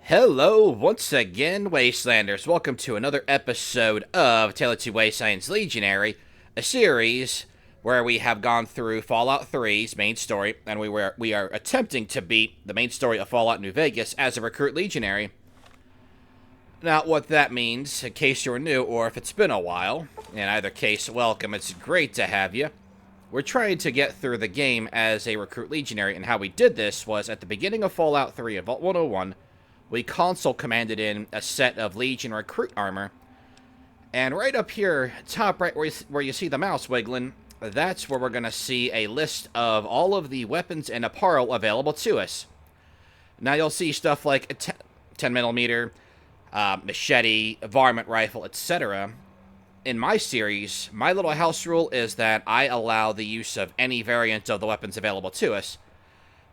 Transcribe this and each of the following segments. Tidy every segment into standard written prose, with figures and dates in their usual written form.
Hello, once again, Wastelanders. Welcome to another episode of TTW Wasteland Legionary, a series where we have gone through Fallout 3's main story, and we are attempting to beat the main story of Fallout New Vegas as a recruit legionary. Now, what that means, in case you're new or if it's been a while, in either case, welcome. It's great to have you. We're trying to get through the game as a recruit legionary, and how we did this was at the beginning of Fallout 3 in Vault 101. We console commanded in a set of Legion recruit armor. And right up here, top right where you see the mouse wiggling, that's where we're going to see a list of all of the weapons and apparel available to us. Now you'll see stuff like a 10mm, machete, varmint rifle, etc. In my series, my little house rule is that I allow the use of any variant of the weapons available to us.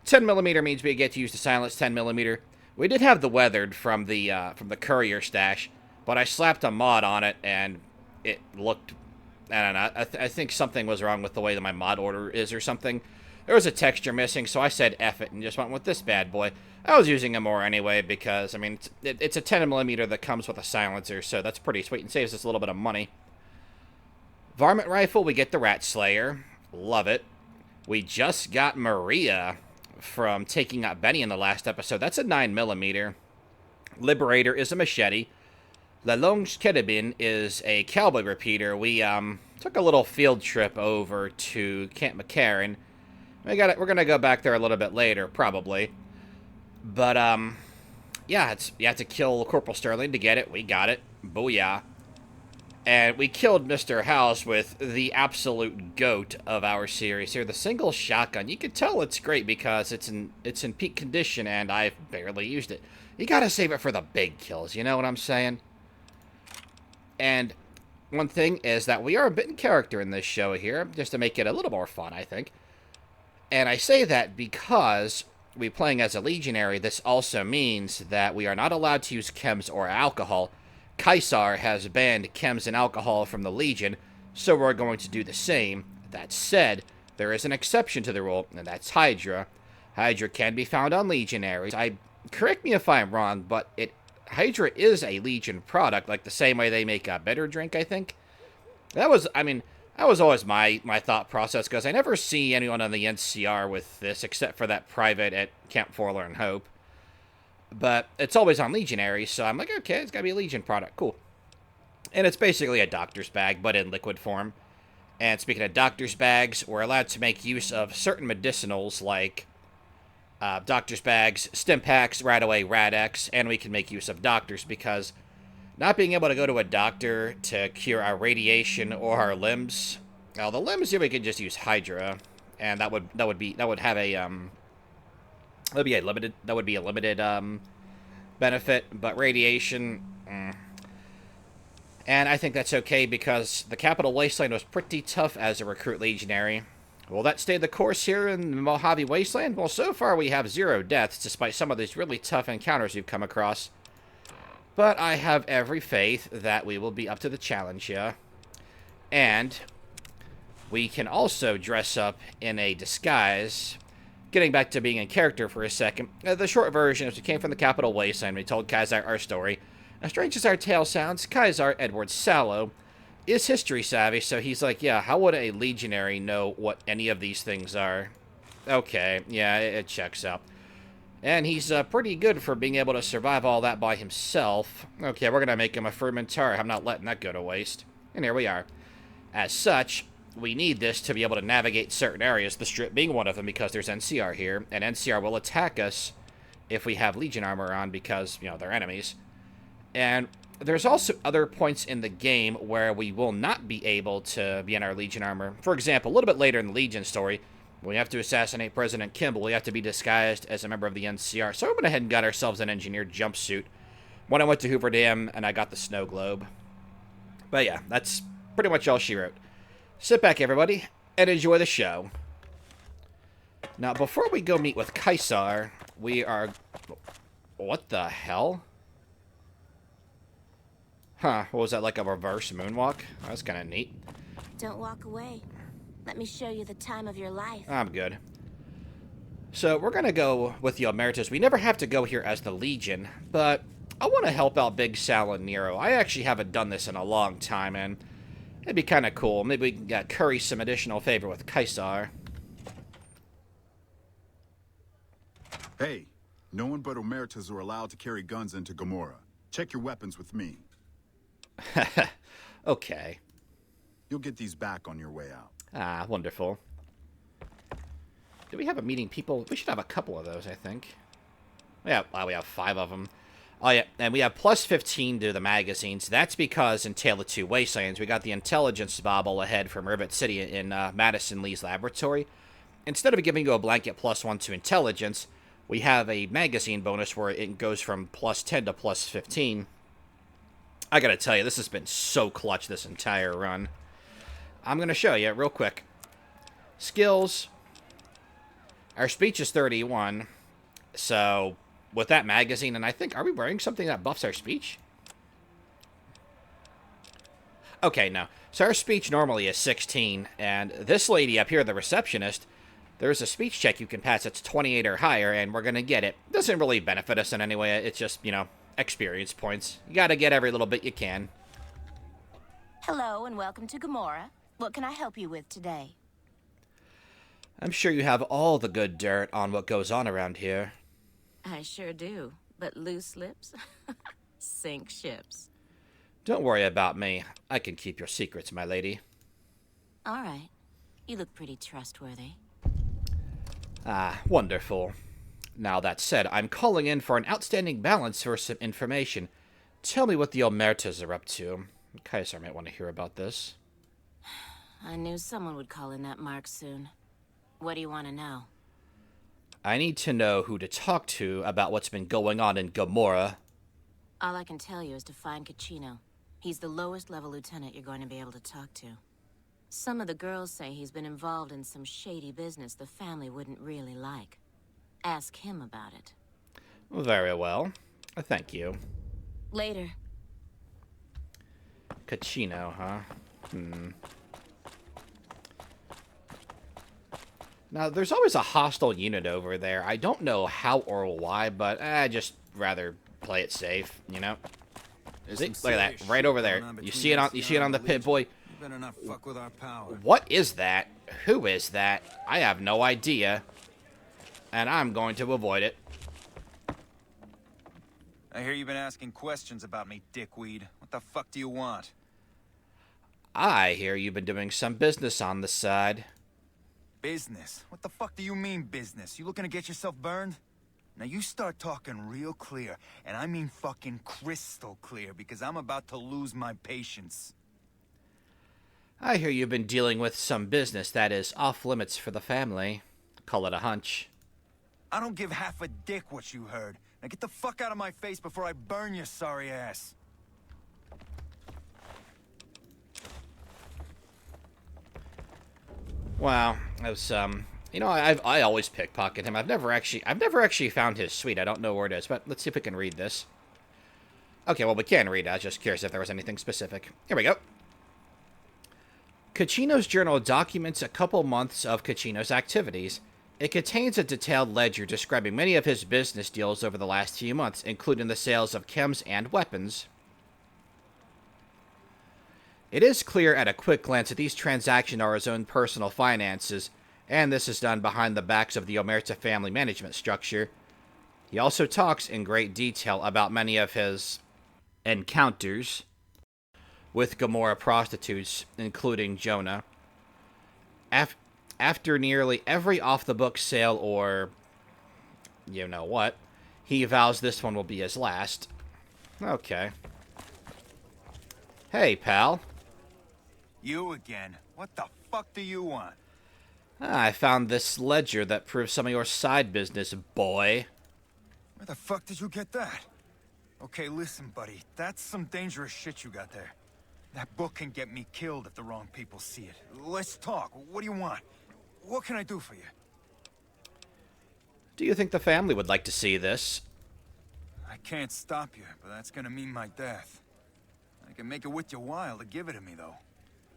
10mm means we get to use the silenced 10mm. We did have the weathered from the courier stash, but I slapped a mod on it, and it looked, I don't know, I think something was wrong with the way that my mod order is or something. There was a texture missing, so I said F it and just went with this bad boy. I was using it more anyway because, I mean, it's a 10mm that comes with a silencer, so that's pretty sweet and saves us a little bit of money. Varmint rifle, we get the Rat Slayer. Love it. We just got Maria from taking out Benny in the last episode. That's a 9mm. Liberator is a machete. La Longue Carabine is a cowboy repeater. We took a little field trip over to Camp McCarran. We're gonna go back there a little bit later, probably. But yeah, you have to kill Corporal Sterling to get it. We got it. Booyah. And we killed Mr. House with the absolute goat of our series here, the single shotgun. You can tell it's great because it's in peak condition, and I've barely used it. You gotta save it for the big kills, you know what I'm saying? And one thing is that we are a bit in character in this show here, just to make it a little more fun, I think. And I say that because we're playing as a legionary. This also means that we are not allowed to use chems or alcohol. Caesar has banned chems and alcohol from the Legion, so we're going to do the same. That said, there is an exception to the rule, and that's Hydra. Hydra can be found on Legionaries. Correct me if I'm wrong, but Hydra is a Legion product, like the same way they make a bitter drink, I think. That was always my thought process, because I never see anyone on the NCR with this, except for that private at Camp Forler and Hope. But it's always on Legionary, so I'm like, okay, it's got to be a Legion product. Cool. And it's basically a doctor's bag, but in liquid form. And speaking of doctor's bags, we're allowed to make use of certain medicinals like doctor's bags, stim packs, Radaway, Radex, and we can make use of doctors because not being able to go to a doctor to cure our radiation or our limbs. Well, the limbs here we could just use Hydra, and that would have a That would be a limited benefit, but radiation, And I think that's okay because the Capital Wasteland was pretty tough as a recruit legionary. Will that stay the course here in the Mojave Wasteland? Well, so far we have 0 deaths, despite some of these really tough encounters we've come across. But I have every faith that we will be up to the challenge here. And we can also dress up in a disguise. Getting back to being in character for a second, the short version is we came from the Capital Wasteland. We told Kaiser our story. As strange as our tale sounds, Kaiser Edward Sallow is history savvy, so he's like, yeah, how would a legionary know what any of these things are? Okay, yeah, it checks out. And he's pretty good for being able to survive all that by himself. Okay, we're going to make him a fermentar. I'm not letting that go to waste. And here we are. As such, we need this to be able to navigate certain areas, the Strip being one of them because there's NCR here, and NCR will attack us if we have Legion armor on because, you know, they're enemies. And there's also other points in the game where we will not be able to be in our Legion armor. For example, a little bit later in the Legion story, when we have to assassinate President Kimball, we have to be disguised as a member of the NCR. So we went ahead and got ourselves an engineered jumpsuit when I went to Hoover Dam and I got the snow globe. But yeah, that's pretty much all she wrote. Sit back, everybody, and enjoy the show. Now, before we go meet with Kaiser, we are... What the hell? Huh, what was that, like a reverse moonwalk? That's kind of neat. Don't walk away. Let me show you the time of your life. I'm good. So we're going to go with the Omertas. We never have to go here as the Legion, but I want to help out Big Sal and Nero. I actually haven't done this in a long time, and it'd be kind of cool. Maybe we can curry some additional favor with Kaisar. Hey, no one but Omertas are allowed to carry guns into Gomorrah. Check your weapons with me. Okay. You'll get these back on your way out. Ah, wonderful. Do we have a meeting people? We should have a couple of those, I think. Yeah, we have 5 of them. Oh, yeah, and we have plus 15 to the magazines. That's because in Tale of Two Wastelands, we got the intelligence bobble ahead from Rivet City in Madison Lee's laboratory. Instead of giving you a blanket plus 1 to intelligence, we have a magazine bonus where it goes from plus 10 to plus 15. I gotta tell you, this has been so clutch this entire run. I'm gonna show you real quick. Skills. Our speech is 31. So, with that magazine, and I think, are we wearing something that buffs our speech? Okay, no. So our speech normally is 16, and this lady up here, the receptionist, there's a speech check you can pass that's 28 or higher, and we're gonna get it. Doesn't really benefit us in any way. It's just, you know, experience points. You gotta get every little bit you can. Hello, and welcome to Gomorrah. What can I help you with today? I'm sure you have all the good dirt on what goes on around here. I sure do, but loose lips sink ships. Don't worry about me. I can keep your secrets, my lady. All right. You look pretty trustworthy. Ah, wonderful. Now, that said, I'm calling in for an outstanding balance for some information. Tell me what the Omertas are up to. Kaisar might want to hear about this. I knew someone would call in that mark soon. What do you want to know? I need to know who to talk to about what's been going on in Gomorrah. All I can tell you is to find Caccino. He's the lowest level lieutenant you're going to be able to talk to. Some of the girls say he's been involved in some shady business the family wouldn't really like. Ask him about it. Very well. Thank you. Later. Caccino, huh? Now, there's always a hostile unit over there. I don't know how or why, but I just rather play it safe, you know? See? Look at that, right over there. You see it on the pit, boy? What is that? Who is that? I have no idea. And I'm going to avoid it. I hear you've been asking questions about me, dickweed. What the fuck do you want? I hear you've been doing some business on the side. Business? What the fuck do you mean business? You looking to get yourself burned? Now you start talking real clear, and I mean fucking crystal clear, because I'm about to lose my patience. I hear you've been dealing with some business that is off limits for the family. Call it a hunch. I don't give half a dick what you heard. Now get the fuck out of my face before I burn your sorry ass. Wow, that was you know, I always pickpocket him. I've never actually found his suite. I don't know where it is, but let's see if we can read this. Okay, well we can read it. I was just curious if there was anything specific. Here we go. Caccino's journal documents a couple months of Caccino's activities. It contains a detailed ledger describing many of his business deals over the last few months, including the sales of chems and weapons. It is clear at a quick glance that these transactions are his own personal finances, and this is done behind the backs of the Omerta family management structure. He also talks in great detail about many of his encounters with Gomorrah prostitutes, including Jonah. After nearly every off-the-book sale or you know what, he vows this one will be his last. Okay. Hey, pal. You again? What the fuck do you want? I found this ledger that proves some of your side business, boy. Where the fuck did you get that? Okay, listen, buddy. That's some dangerous shit you got there. That book can get me killed if the wrong people see it. Let's talk. What do you want? What can I do for you? Do you think the family would like to see this? I can't stop you, but that's gonna mean my death. I can make it worth your while to give it to me, though.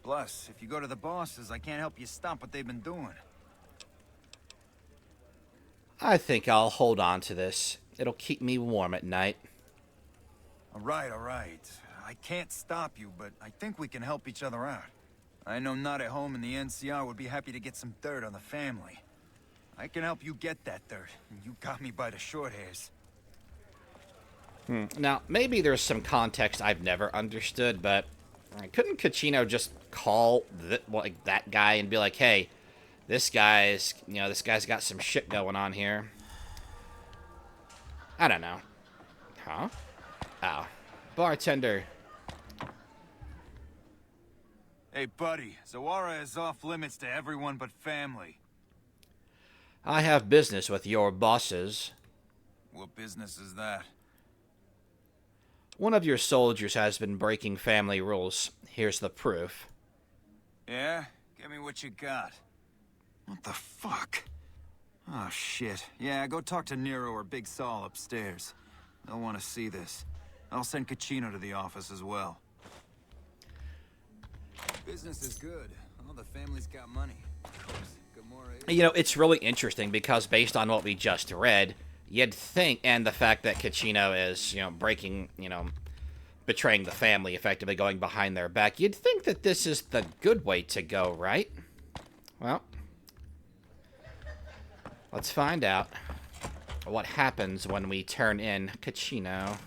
Plus, if you go to the bosses, I can't help you stop what they've been doing. I think I'll hold on to this. It'll keep me warm at night. All right, all right. I can't stop you, but I think we can help each other out. I know Not at Home and the NCR would be happy to get some dirt on the family. I can help you get that dirt, and you got me by the short hairs. Now, maybe there's some context I've never understood, but couldn't Kachino just call that guy and be like, hey, this guy's got some shit going on here? I don't know. Huh? Oh. Bartender. Hey, buddy, Zawara is off limits to everyone but family. I have business with your bosses. What business is that? One of your soldiers has been breaking family rules. Here's the proof. Yeah? Give me what you got. What the fuck? Oh, shit. Yeah, go talk to Nero or Big Saul upstairs. They'll want to see this. I'll send Kachino to the office as well. Business is good. All the family's got money. You know, it's really interesting because based on what we just read, you'd think, and the fact that Kachino is, breaking, betraying the family, effectively going behind their back, you'd think that this is the good way to go, right? Well, let's find out what happens when we turn in Kachino.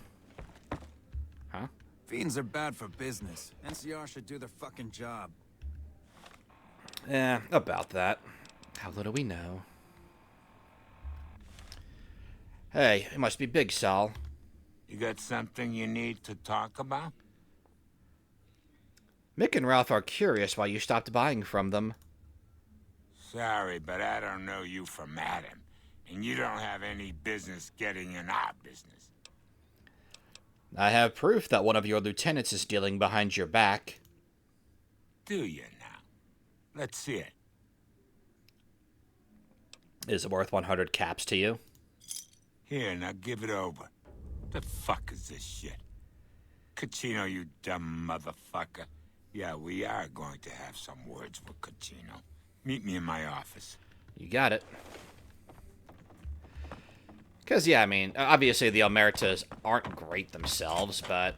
Huh? Fiends are bad for business. NCR should do their fucking job. About that. How little we know. Hey, it must be Big Sal. You got something you need to talk about? Mick and Ralph are curious why you stopped buying from them. Sorry, but I don't know you from Addon, and you don't have any business getting in our business. I have proof that one of your lieutenants is dealing behind your back. Do you now? Let's see it. Is it worth 100 caps to you? Here, now give it over. The fuck is this shit? Kachino, you dumb motherfucker. Yeah, we are going to have some words with Kachino. Meet me in my office. You got it. Because, yeah, I mean, obviously the Omertas aren't great themselves, but,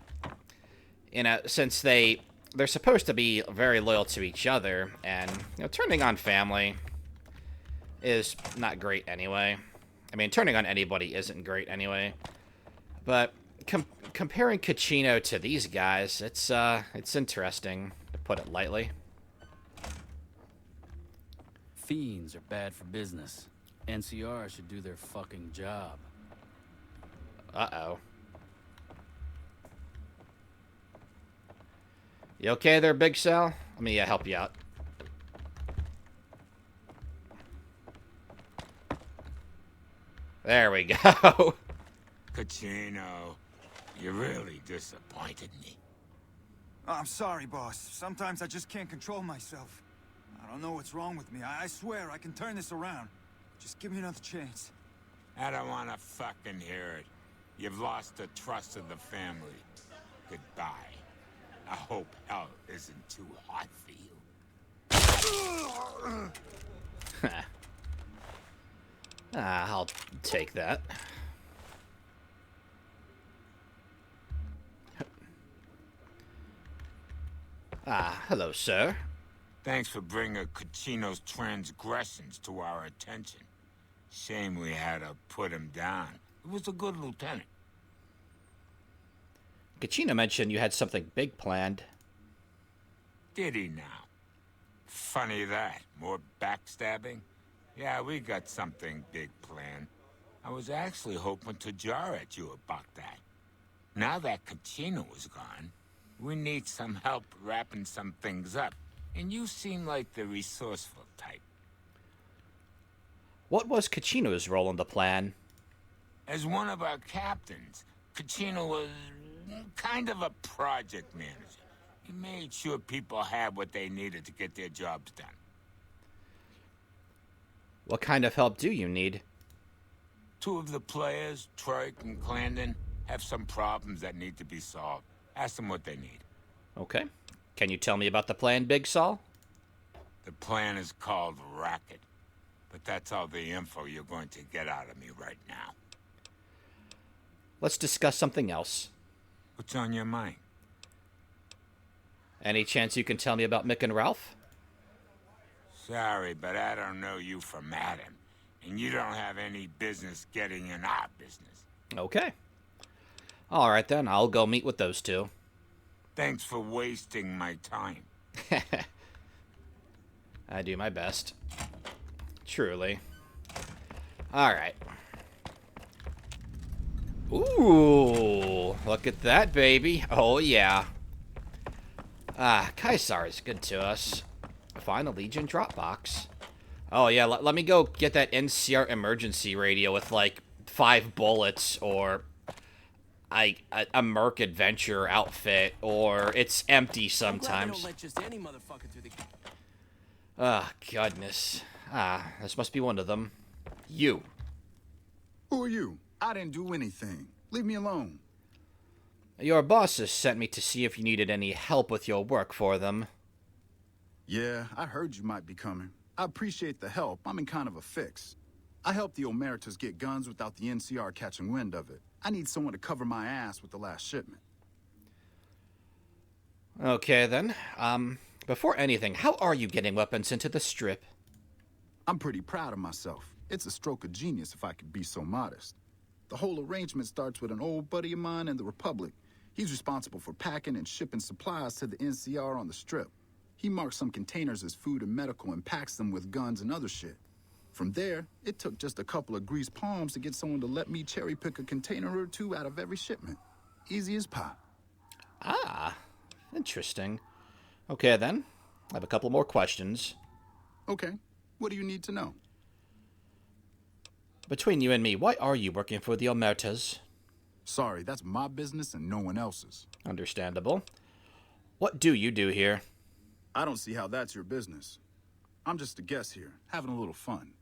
since they're supposed to be very loyal to each other, and, turning on family is not great anyway. I mean, turning on anybody isn't great anyway. But comparing Kachino to these guys, it's interesting, to put it lightly. Fiends are bad for business. NCR should do their fucking job. Uh-oh. You okay there, Big Sal? Let me help you out. There we go. Kachino, you really disappointed me. Oh, I'm sorry, boss. Sometimes I just can't control myself. I don't know what's wrong with me. I swear I can turn this around. Just give me another chance. I don't want to fucking hear it. You've lost the trust of the family. Goodbye. I hope hell isn't too hot for you. I'll take that. Hello, sir. Thanks for bringing Kachino's transgressions to our attention. Shame we had to put him down. He was a good lieutenant. Kachino mentioned you had something big planned. Did he now? Funny that. More backstabbing? Yeah, we got something big planned. I was actually hoping to jar at you about that. Now that Kachino is gone, we need some help wrapping some things up. And you seem like the resourceful type. What was Kachino's role in the plan? As one of our captains, Kachino was kind of a project manager. He made sure people had what they needed to get their jobs done. What kind of help do you need? Two of the players, Troik and Clandon, have some problems that need to be solved. Ask them what they need. Okay. Can you tell me about the plan, Big Saul? The plan is called Racket. but that's all the info you're going to get out of me right now. Let's discuss something else. What's on your mind? Any chance you can tell me about Mick and Ralph? Sorry, but I don't know you from Addon, and you don't have any business getting in our business. Okay. All right, then. I'll go meet with those two. Thanks for wasting my time. I do my best. Truly. All right. Ooh, look at that, baby. Oh, yeah. Kaisar is good to us. Find a Legion drop box. Oh, yeah, let me go get that NCR emergency radio with, like, 5 bullets, or a Merc Adventure outfit, or it's empty sometimes. Ah, goodness. This must be one of them. You. Who are you? I didn't do anything. Leave me alone. Your bosses sent me to see if you needed any help with your work for them. Yeah, I heard you might be coming. I appreciate the help. I'm in kind of a fix. I helped the Omertas get guns without the NCR catching wind of it. I need someone to cover my ass with the last shipment. Okay, then. Before anything, how are you getting weapons into the Strip? I'm pretty proud of myself. It's a stroke of genius if I could be so modest. The whole arrangement starts with an old buddy of mine in the Republic. He's responsible for packing and shipping supplies to the NCR on the Strip. He marks some containers as food and medical and packs them with guns and other shit. From there, it took just a couple of greased palms to get someone to let me cherry pick a container or two out of every shipment. Easy as pie. Ah, interesting. Okay, then. I have a couple more questions. Okay, what do you need to know? Between you and me, why are you working for the Omertas? Sorry, that's my business and no one else's. Understandable. What do you do here? I don't see how that's your business. I'm just a guest here, having a little fun.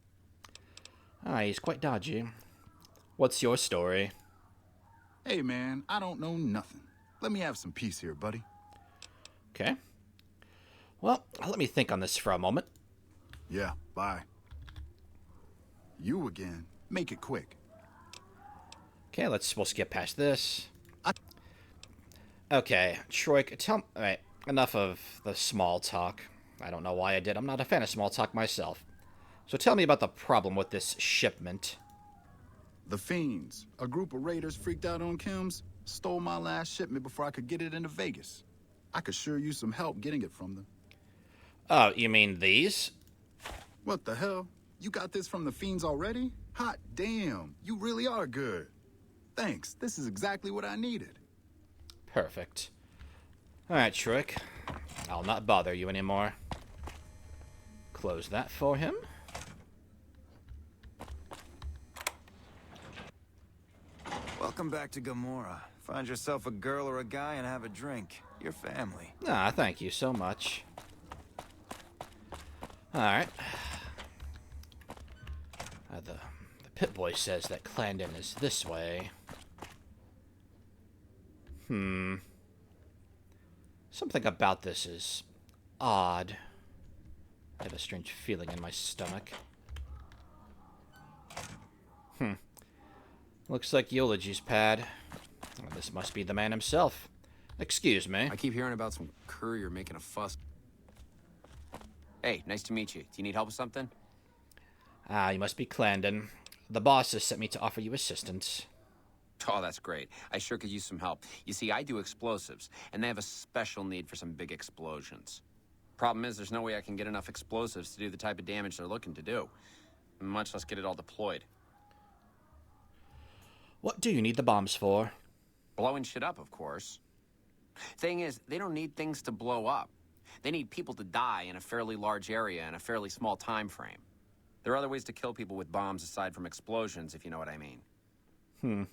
He's quite dodgy. What's your story? Hey, man, I don't know nothing. Let me have some peace here, buddy. Okay. Well, let me think on this for a moment. Yeah, bye. You again. Make it quick. Okay, we'll skip past this. Okay, Troik, alright, enough of the small talk. I don't know why I did. I'm not a fan of small talk myself. So tell me about the problem with this shipment. The Fiends, a group of raiders freaked out on Kim's, stole my last shipment before I could get it into Vegas. I could sure use some help getting it from them. Oh, you mean these? What the hell? You got this from the Fiends already? Hot damn, you really are good. Thanks, this is exactly what I needed. Perfect. Alright, Troik. I'll not bother you anymore. Close that for him. Welcome back to Gomorrah. Find yourself a girl or a guy and have a drink. Your family. Thank you so much. Alright. The Pip-Boy says that Clarendon is this way. Something about this is odd. I have a strange feeling in my stomach. Looks like Eulogy's pad. Well, this must be the man himself. Excuse me. I keep hearing about some courier making a fuss. Hey, nice to meet you. Do you need help with something? You must be Clarendon. The boss has sent me to offer you assistance. Oh, that's great. I sure could use some help. You see, I do explosives, and they have a special need for some big explosions. Problem is, there's no way I can get enough explosives to do the type of damage they're looking to do, much less get it all deployed. What do you need the bombs for? Blowing shit up, of course. Thing is, they don't need things to blow up. They need people to die in a fairly large area in a fairly small time frame. There are other ways to kill people with bombs aside from explosions, if you know what I mean.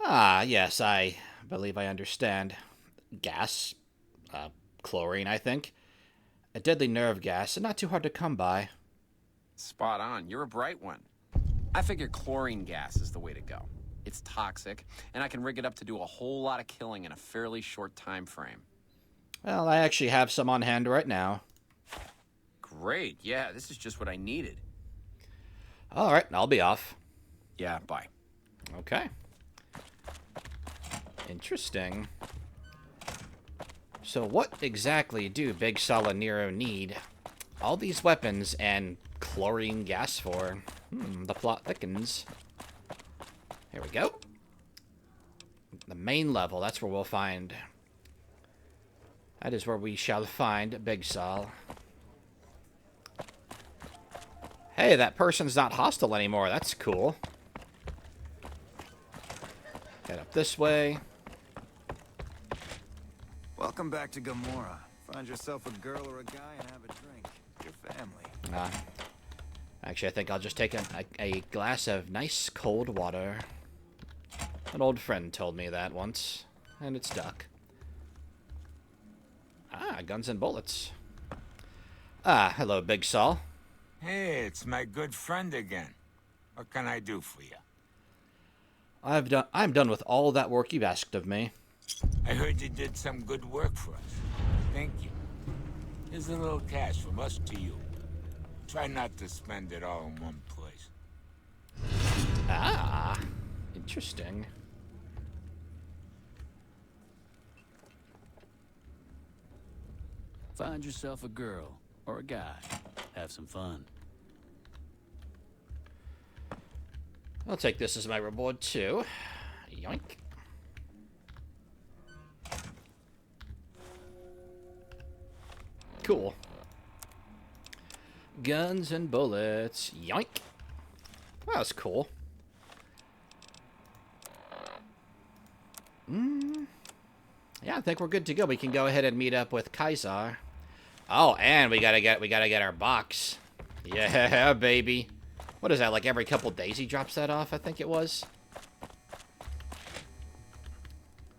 Yes, I believe I understand. Gas. Chlorine, I think. A deadly nerve gas, and not too hard to come by. Spot on. You're a bright one. I figure chlorine gas is the way to go. It's toxic, and I can rig it up to do a whole lot of killing in a fairly short time frame. Well, I actually have some on hand right now. Great. Yeah, this is just what I needed. Alright, I'll be off. Yeah, bye. Okay. Interesting. So what exactly do Big Sol and Nero need all these weapons and chlorine gas for? The plot thickens. Here we go. The main level, that's where we'll find... That is where we shall find Big Sol. Hey, that person's not hostile anymore. That's cool. Head up this way. Welcome back to Gomorrah. Find yourself a girl or a guy and have a drink. Your family. Actually, I think I'll just take a glass of nice cold water. An old friend told me that once, and it's stuck. Guns and bullets. Hello, Big Sol. Hey, it's my good friend again. What can I do for you? I'm done with all that work you've asked of me. I heard you did some good work for us. Thank you. Here's a little cash from us to you. Try not to spend it all in one place. Interesting. Find yourself a girl or a guy. Have some fun. I'll take this as my reward, too. Yoink. Cool. Guns and bullets. Yoink. Well, that's cool. Yeah, I think we're good to go. We can go ahead and meet up with Kaiser. Oh, and we gotta get our box. Yeah, baby. What is that, like every couple days he drops that off, I think it was?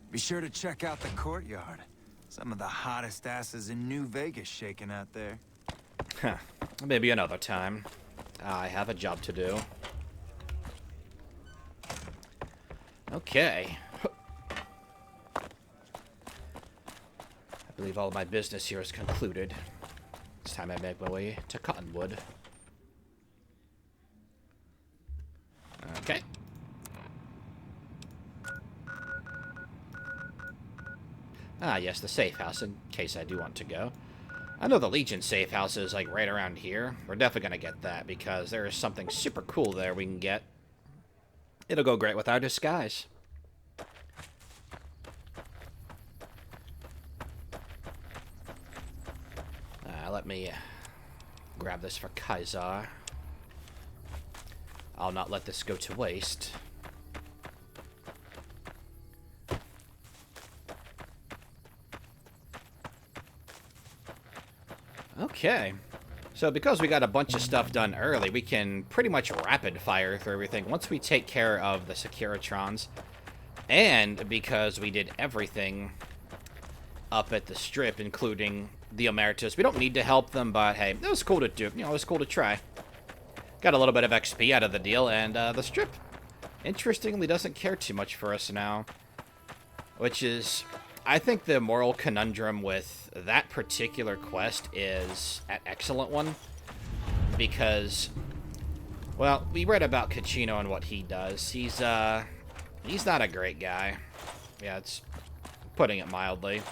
Be sure to check out the courtyard. Some of the hottest asses in New Vegas shaking out there. Huh. Maybe another time. I have a job to do. Okay. I believe all of my business here is concluded. It's time I make my way to Cottonwood. Okay. Yes, the safe house, in case I do want to go. I know the Legion safe house is, like, right around here. We're definitely going to get that, because there is something super cool there we can get. It'll go great with our disguise. Let me grab this for Kaiser. I'll not let this go to waste. Okay. So because we got a bunch of stuff done early, we can pretty much rapid fire through everything once we take care of the Securitrons. And because we did everything up at the strip, including the Omertas. We don't need to help them, but hey, it was cool to do. You know, it was cool to try. Got a little bit of XP out of the deal, and the strip, interestingly, doesn't care too much for us now. Which is, I think the moral conundrum with that particular quest is an excellent one. Because, well, we read about Caccino and what he does. He's not a great guy. Yeah, it's putting it mildly.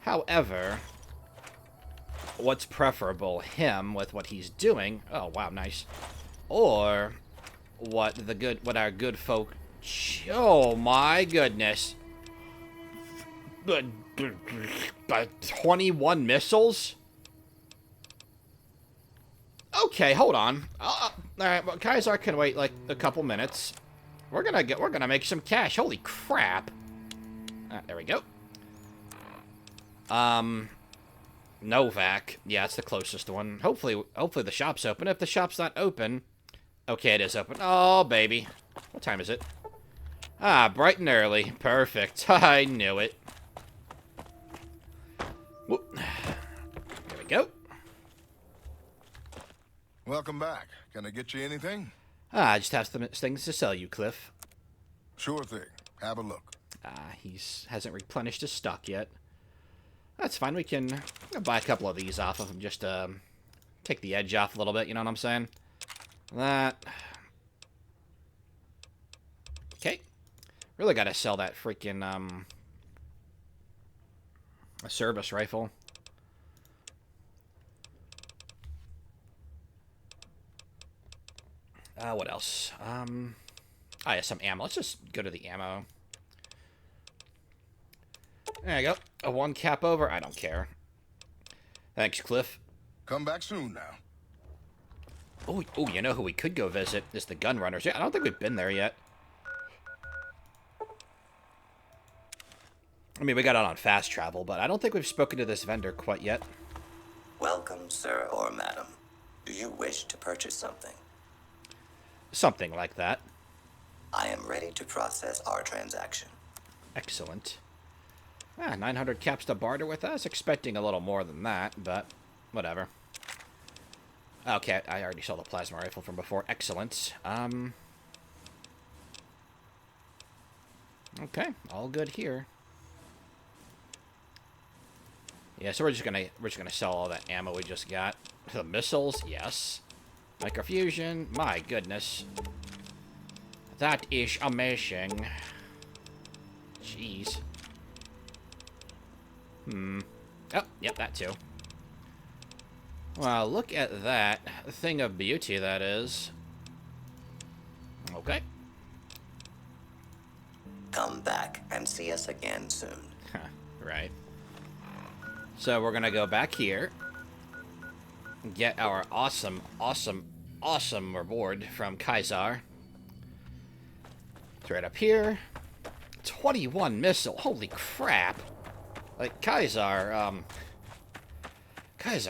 However, what's preferable, him with what he's doing? Oh, wow, nice. Or what our good folk... Oh, my goodness. But 21 missiles? Okay, hold on. All right, well, Kaiser can wait like a couple minutes. We're gonna make some cash. Holy crap! There we go. Novak. Yeah, it's the closest one. Hopefully the shop's open. If the shop's not open, okay, it is open. Oh, baby, what time is it? Bright and early. Perfect. I knew it. Whoop. There we go. Welcome back. Can I get you anything? I just have some things to sell you, Cliff. Sure thing. Have a look. He hasn't replenished his stock yet. That's fine. We can buy a couple of these off of him just to take the edge off a little bit, you know what I'm saying? That. Okay. Really gotta sell that freaking, a service rifle. What else? Oh, yeah, some ammo. Let's just go to the ammo. There you go. A 1 cap over. I don't care. Thanks, Cliff. Come back soon now. Oh, you know who we could go visit? Is the gun runners. Yeah, I don't think we've been there yet. I mean, we got out on fast travel, but I don't think we've spoken to this vendor quite yet. Welcome, sir or madam. Do you wish to purchase something? Something like that. I am ready to process our transaction. Excellent. 900 caps to barter with us. Expecting a little more than that, but whatever. Okay, I already saw the plasma rifle from before. Excellent. Okay, all good here. Yeah, so we're just gonna sell all that ammo we just got. The missiles, yes. Microfusion, my goodness. That is amazing. Jeez. Oh, yep, that too. Well, look at that. Thing of beauty, that is. Okay. Come back and see us again soon. Right. So we're gonna go back here. Get our awesome reward from Kaisar. It's right up here. 21 missile. Holy crap. Like, Kaisar,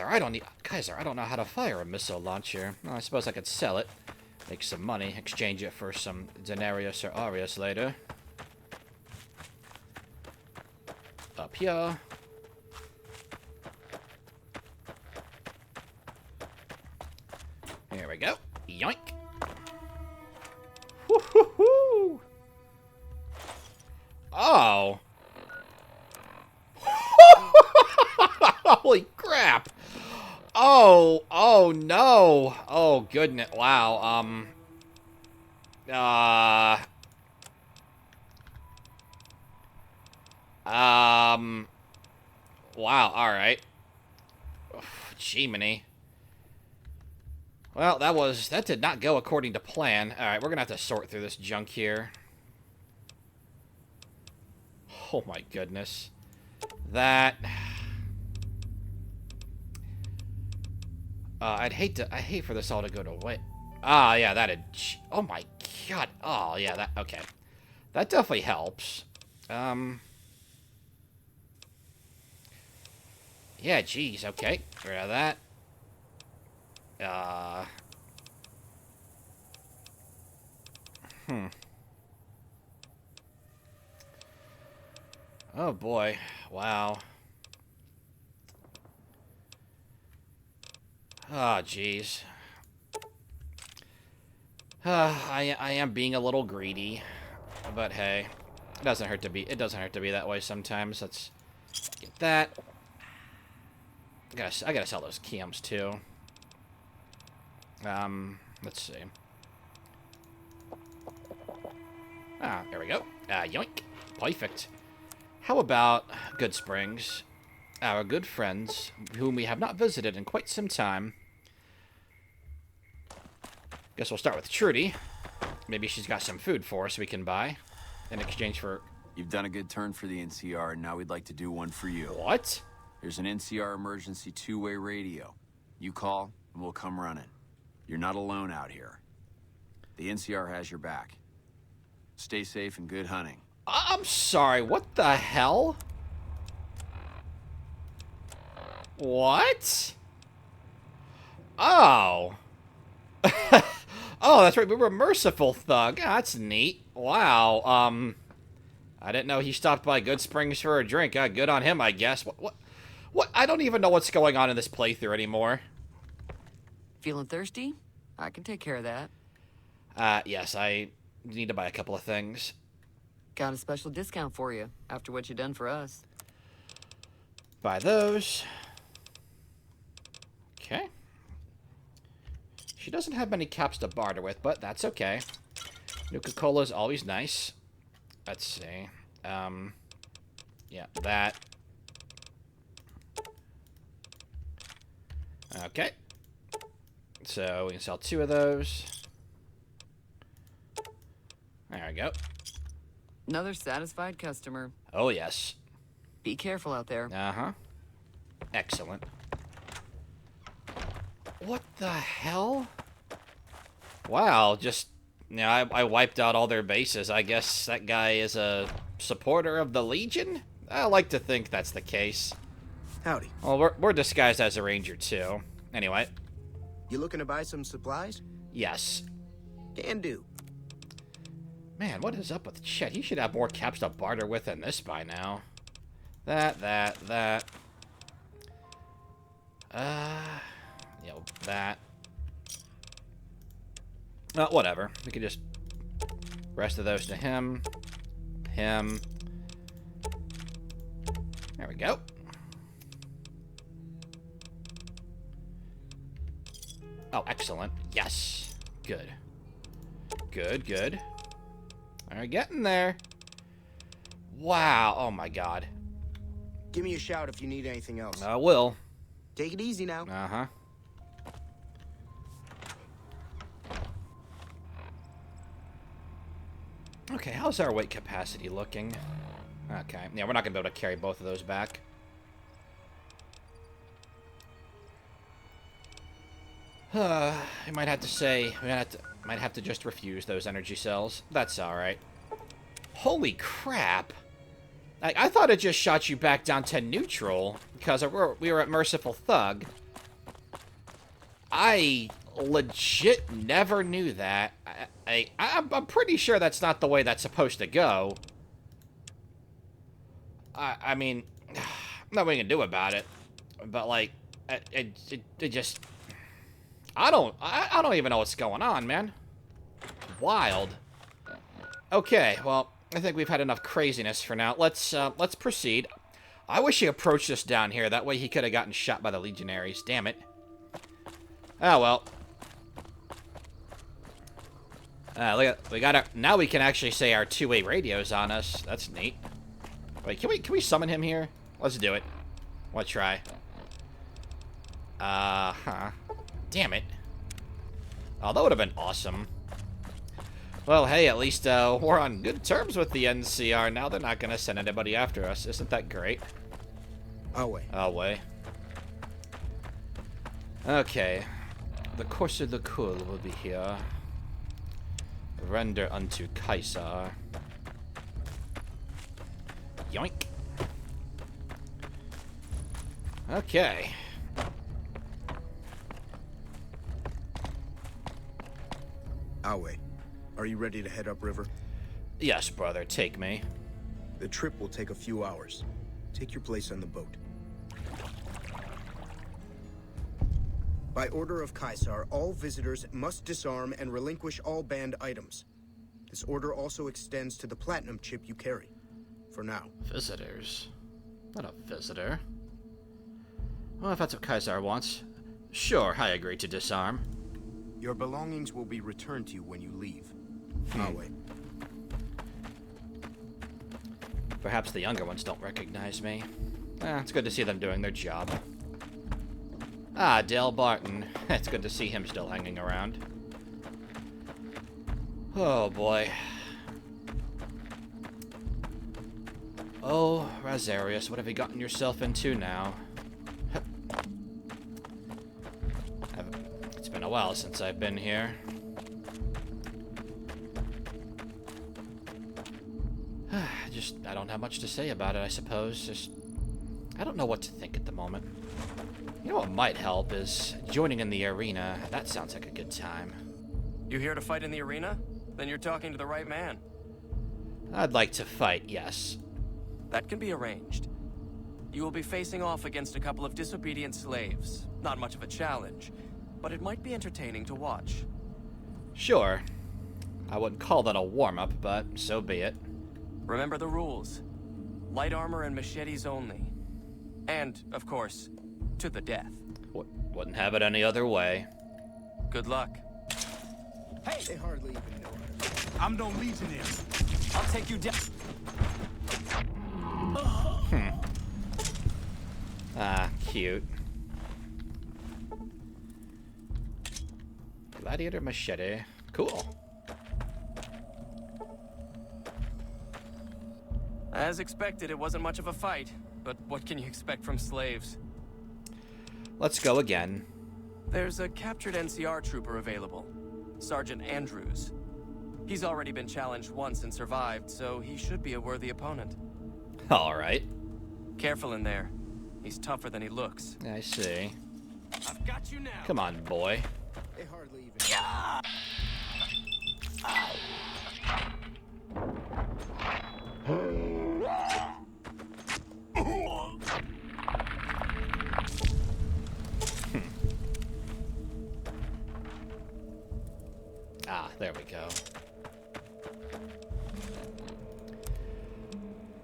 I don't know how to fire a missile launcher. Well, I suppose I could sell it. Make some money. Exchange it for some Denarius or Arius later. Up here. Here we go. Yoink. Woo-hoo-hoo. Oh. Holy crap. Oh no. Oh goodness. Wow. Wow, alright. Jiminy. Well, that did not go according to plan. Alright, we're gonna have to sort through this junk here. Oh my goodness. That... I hate for this all to go to waste. Ah, yeah, that'd... Oh my god. Oh, yeah, that... Okay. That definitely helps. Yeah, geez, okay. Get rid of that. Oh boy. Wow. Oh, jeez. I am being a little greedy, but hey, it doesn't hurt to be that way sometimes. Let's get that. I gotta sell those cams too. Let's see. Ah, there we go. Yoink. Perfect. How about Good Springs? Our good friends, whom we have not visited in quite some time. Guess we'll start with Trudy. Maybe she's got some food for us we can buy in exchange for... You've done a good turn for the NCR, and now we'd like to do one for you. What? There's an NCR emergency two-way radio. You call, and we'll come running. You're not alone out here. The NCR has your back. Stay safe and good hunting. I'm sorry, what the hell? What? Oh. Oh, that's right, we were a merciful thug. Yeah, that's neat. Wow, I didn't know he stopped by Good Springs for a drink. Good on him, I guess. What? I don't even know what's going on in this playthrough anymore. Feeling thirsty? I can take care of that. Yes, I need to buy a couple of things. Got a special discount for you, after what you done for us. Buy those. Okay. She doesn't have many caps to barter with, but that's okay. Nuka-Cola is always nice. Let's see. Yeah, that. Okay. So we can sell 2 of those. There we go. Another satisfied customer. Oh, yes. Be careful out there. Uh-huh. Excellent. What the hell? Wow, just... Yeah, I wiped out all their bases. I guess that guy is a supporter of the Legion? I like to think that's the case. Howdy. Well, we're disguised as a ranger, too. Anyway. You looking to buy some supplies? Yes. Can do. Man, what is up with Chet? He should have more caps to barter with than this by now. That. You know, that. Whatever. We could just... Rest of those to him. Him. There we go. Oh, excellent. Yes. Good. Good. We're getting there. Wow. Oh, my God. Give me a shout if you need anything else. I will. Take it easy now. Uh-huh. Okay, how's our weight capacity looking? Okay. Yeah, we're not going to be able to carry both of those back. I might have to say, might have to just refuse those energy cells. That's alright. Holy crap! I thought it just shot you back down to neutral, because we were at Merciful Thug. I legit never knew that. I'm pretty sure that's not the way that's supposed to go. I mean, nothing we can do about it. But, like, it just... I don't even know what's going on, man. Wild. Okay, well, I think we've had enough craziness for now. Let's proceed. I wish he approached us down here. That way he could have gotten shot by the Legionaries. Damn it. Oh, well. Now we can actually say our two-way radio's on us. That's neat. Wait, can we summon him here? Let's do it. We'll try. Damn it. Oh, that would have been awesome. Well, hey, at least we're on good terms with the NCR. Now they're not going to send anybody after us. Isn't that great? Away. Okay. The Corsair the Cool will be here. Render unto Kaiser. Yoink. Okay. Awe, are you ready to head upriver? Yes, brother, take me. The trip will take a few hours. Take your place on the boat. By order of Caesar, all visitors must disarm and relinquish all banned items. This order also extends to the platinum chip you carry. For now. Visitors? Not a visitor. Well, if that's what Caesar wants. Sure, I agree to disarm. Your belongings will be returned to you when you leave. Awe. Perhaps the younger ones don't recognize me. It's good to see them doing their job. Ah, Dale Barton. It's good to see him still hanging around. Oh, boy. Oh, Razarius, what have you gotten yourself into now? It's been a while since I've been here. I don't have much to say about it, I suppose. I don't know what to think at the moment. You know what might help is joining in the arena. That sounds like a good time. You here to fight in the arena? Then you're talking to the right man. I'd like to fight, yes. That can be arranged. You will be facing off against a couple of disobedient slaves. Not much of a challenge, but it might be entertaining to watch. Sure. I wouldn't call that a warm-up, but so be it. Remember the rules. Light armor and machetes only. And, of course, to the death. Wouldn't have it any other way. Good luck. Hey! They hardly even know us. I'm no legionnaire. I'll take you down. Ah, cute. Gladiator machete. Cool. As expected, it wasn't much of a fight. But what can you expect from slaves? Let's go again. There's a captured NCR trooper available. Sergeant Andrews. He's already been challenged once and survived, so he should be a worthy opponent. Alright. Careful in there. He's tougher than he looks. I see. I've got you now. Come on, boy. They hardly even Ah, there we go.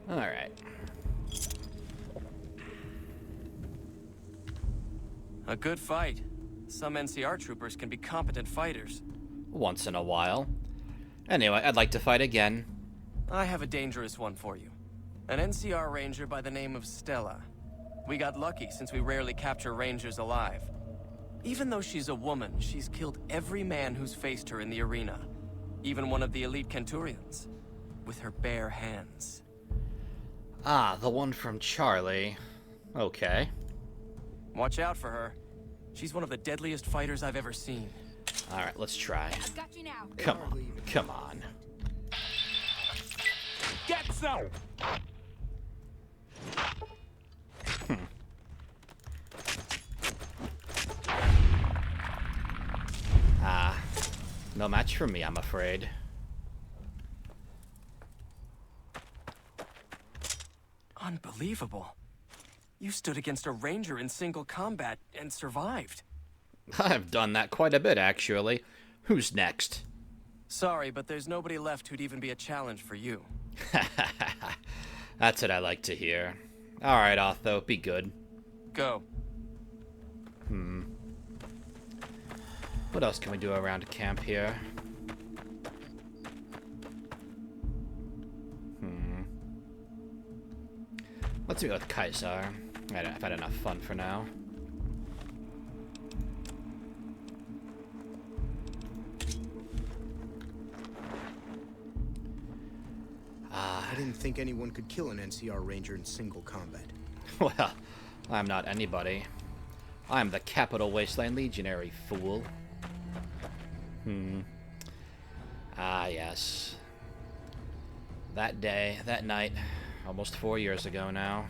Alright. A good fight. Some NCR troopers can be competent fighters. Once in a while. Anyway, I'd like to fight again. I have a dangerous one for you. An NCR ranger by the name of Stella. We got lucky since we rarely capture rangers alive. Even though she's a woman, she's killed every man who's faced her in the arena. Even one of the elite Kenturians. With her bare hands. Ah, the one from Charlie. Okay. Watch out for her. She's one of the deadliest fighters I've ever seen. Alright, let's try. I've got you now. Come on. Come on. Get some! Ah, no match for me, I'm afraid. Unbelievable. You stood against a ranger in single combat and survived. I've done that quite a bit, actually. Who's next? Sorry, but there's nobody left who'd even be a challenge for you. That's what I like to hear. Alright, Otho, be good. Go. What else can we do around camp here? Let's go with Kaisar. I've had enough fun for now. I didn't think anyone could kill an NCR ranger in single combat. Well, I'm not anybody. I'm the Capital Wasteland Legionary, fool. Ah, yes. That day, that night, almost 4 years ago now.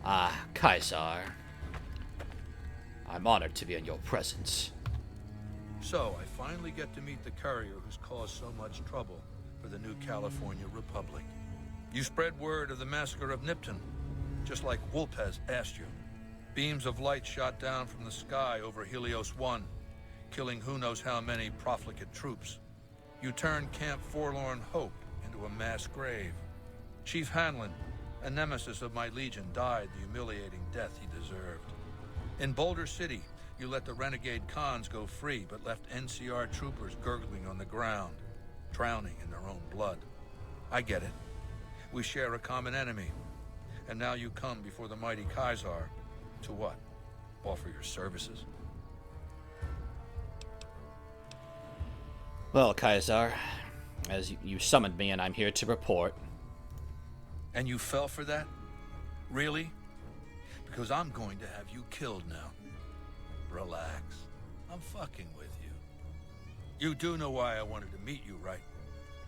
Ah, Kaisar. I'm honored to be in your presence. So, I finally get to meet the courier who's caused so much trouble for the new California Republic. You spread word of the massacre of Nipton, just like Vulpes asked you. Beams of light shot down from the sky over Helios 1, killing who knows how many profligate troops. You turned Camp Forlorn Hope into a mass grave. Chief Hanlon, a nemesis of my legion, died the humiliating death he deserved. In Boulder City, you let the renegade cons go free, but left NCR troopers gurgling on the ground, drowning in their own blood. I get it. We share a common enemy. And now you come before the mighty Kaisar to what? Offer your services? Well, Kaisar, as you summoned me and I'm here to report. And you fell for that? Really? Because I'm going to have you killed now. Relax. I'm fucking with you. You do know why I wanted to meet you, right?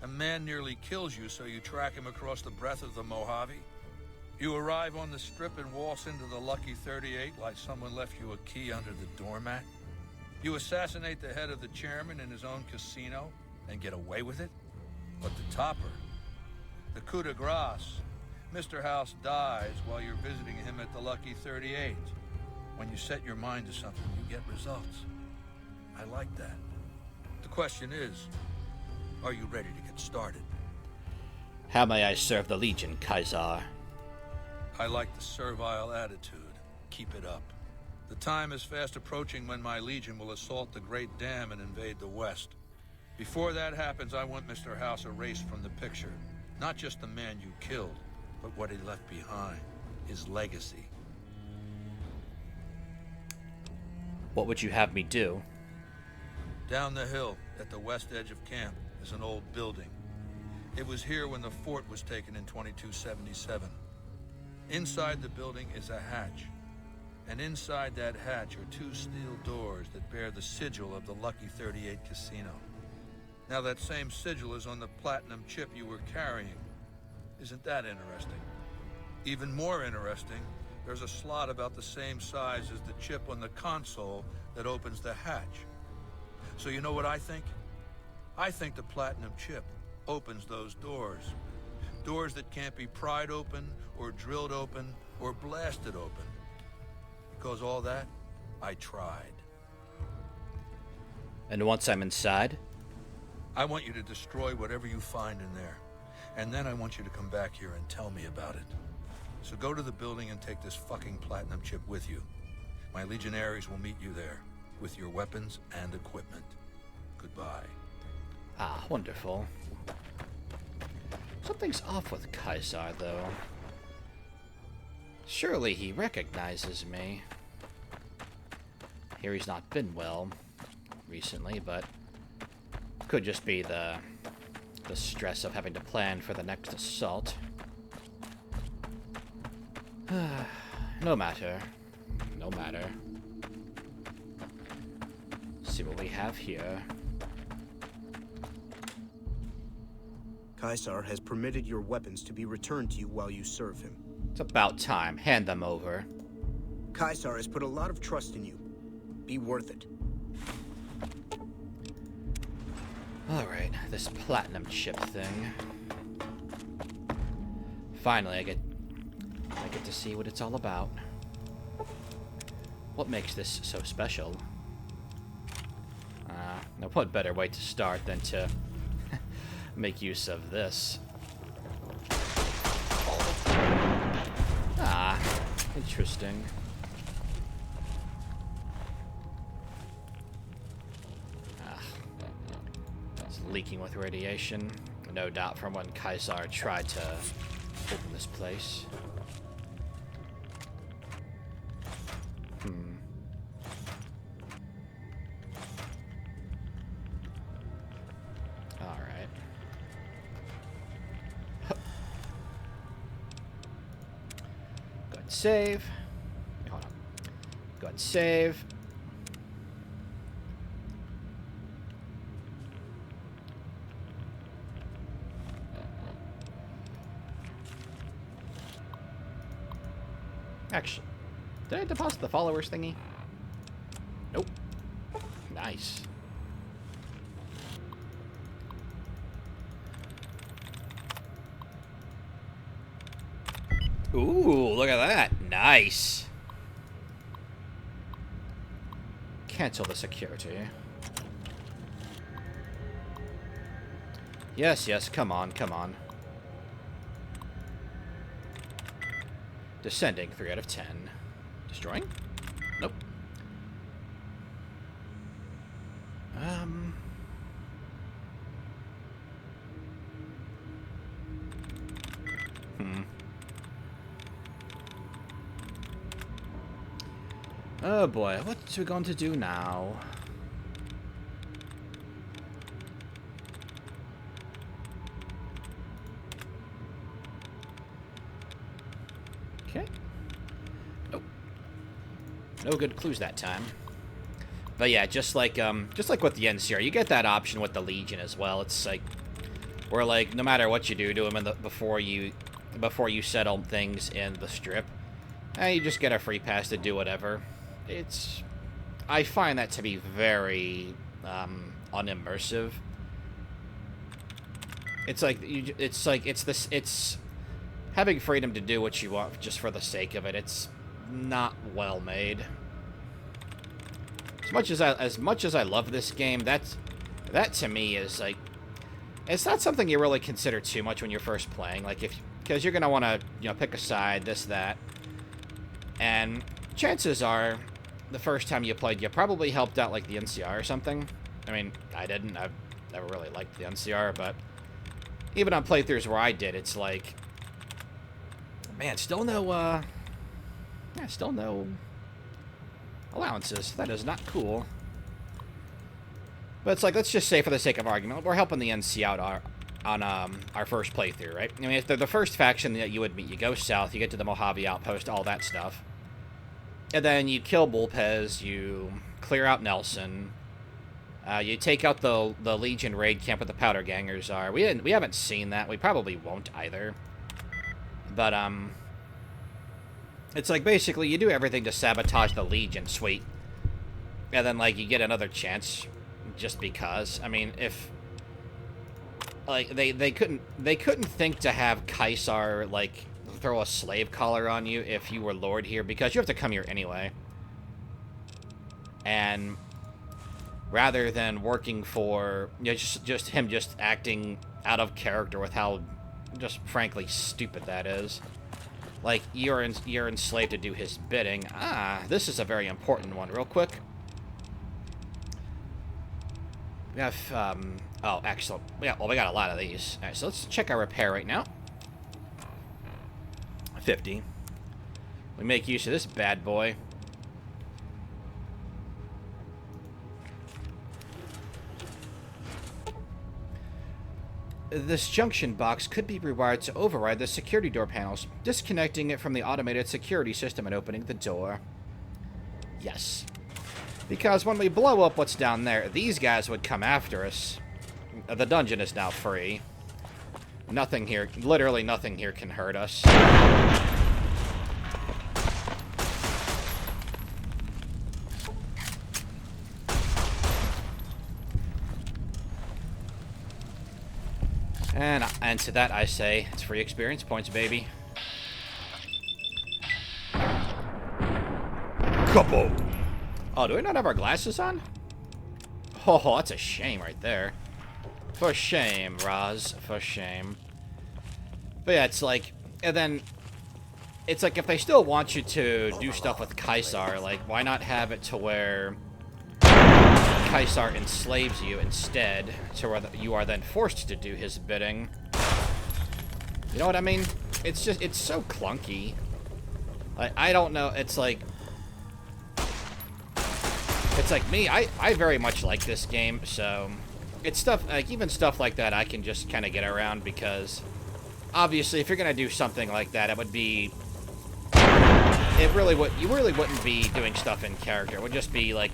A man nearly kills you, so you track him across the breadth of the Mojave. You arrive on the strip and waltz into the Lucky 38 like someone left you a key under the doormat. You assassinate the head of the chairman in his own casino and get away with it. But the topper, the coup de grace, Mr. House dies while you're visiting him at the Lucky 38. When you set your mind to something, you get results. I like that. The question is, are you ready to get started? How may I serve the Legion, Kaisar? I like the servile attitude. Keep it up. The time is fast approaching when my Legion will assault the Great Dam and invade the West. Before that happens, I want Mr. House erased from the picture. Not just the man you killed, but what he left behind. His legacy. What would you have me do? Down the hill, at the west edge of camp, is an old building. It was here when the fort was taken in 2277. Inside the building is a hatch. And inside that hatch are 2 steel doors that bear the sigil of the Lucky 38 casino. Now that same sigil is on the platinum chip you were carrying. Isn't that interesting? Even more interesting, there's a slot about the same size as the chip on the console that opens the hatch. So you know what I think? I think the platinum chip opens those doors. Doors that can't be pried open, or drilled open, or blasted open. Because all that, I tried. And once I'm inside? I want you to destroy whatever you find in there. And then I want you to come back here and tell me about it. So go to the building and take this fucking platinum chip with you. My legionaries will meet you there, with your weapons and equipment. Goodbye. Ah, wonderful. Something's off with Caesar, though. Surely he recognizes me. Here he's not been well recently, but could just be the stress of having to plan for the next assault. No matter. No matter. See what we have here. Caesar has permitted your weapons to be returned to you while you serve him. It's about time. Hand them over. Caesar has put a lot of trust in you. Be worth it. Alright, this platinum chip thing. Finally, I get to see what it's all about. What makes this so special? Now what better way to start than to make use of this? Ah, interesting. It's leaking with radiation. No doubt from when Caesar tried to open this place. Alright. Go ahead and save. Hold on. Go ahead and save. Actually, did I deposit the followers thingy? Nope. Nice. Ooh, look at that. Nice. Cancel the security. Yes, yes, come on, come on. Descending, 3 out of 10. Destroying? Nope. Oh boy, what are we going to do now? Okay. Nope. No good clues that time. But yeah, just like with the NCR, you get that option with the Legion as well. It's like, where like no matter what you do to them before you settle things in the strip, you just get a free pass to do whatever. I find that to be very unimmersive. It's having freedom to do what you want just for the sake of it. It's not well made. As much as I love this game, that to me is like, it's not something you really consider too much when you're first playing. Like because you're gonna want to pick a side, this, that, and chances are the first time you played, you probably helped out, like, the NCR or something. I mean, I didn't. I've never really liked the NCR, but even on playthroughs where I did, it's like, man, still no, still no allowances. That is not cool. But it's like, let's just say for the sake of argument, we're helping the NC out on our first playthrough, right? I mean, if they're the first faction that you would meet, you go south, you get to the Mojave outpost, all that stuff. And then you kill Vulpes, you clear out Nelson, you take out the Legion raid camp where the powder gangers are. We haven't seen that. We probably won't either. But, it's like, basically, you do everything to sabotage the Legion, sweet. And then, like, you get another chance just because. I mean, if... Like, they couldn't think to have Caesar, like, throw a slave collar on you if you were Lord here, because you have to come here anyway. And rather than working for, you know, just him just acting out of character with how just frankly stupid that is. Like, you're enslaved to do his bidding. Ah, this is a very important one, real quick. We have, oh, excellent. Well, we got a lot of these. Alright, so let's check our repair right now. 50. We make use of this bad boy. This junction box could be rewired to override the security door panels, disconnecting it from the automated security system and opening the door. Yes. Because when we blow up what's down there, these guys would come after us. The dungeon is now free. Nothing here, literally nothing here can hurt us. And to that I say, it's free experience points, baby. Couple. Oh, do we not have our glasses on? Oh, that's a shame right there. For shame, Raz. For shame. But yeah, it's like, and then, it's like if they still want you to do stuff with Caesar, like, why not have it to where Caesar enslaves you instead, to where you are then forced to do his bidding? You know what I mean? It's just, it's so clunky. Like, I don't know, it's like me, I very much like this game, so it's stuff, like, even stuff like that I can just kind of get around, because obviously if you're going to do something like that, it would be, you really wouldn't be doing stuff in character. It would just be, like,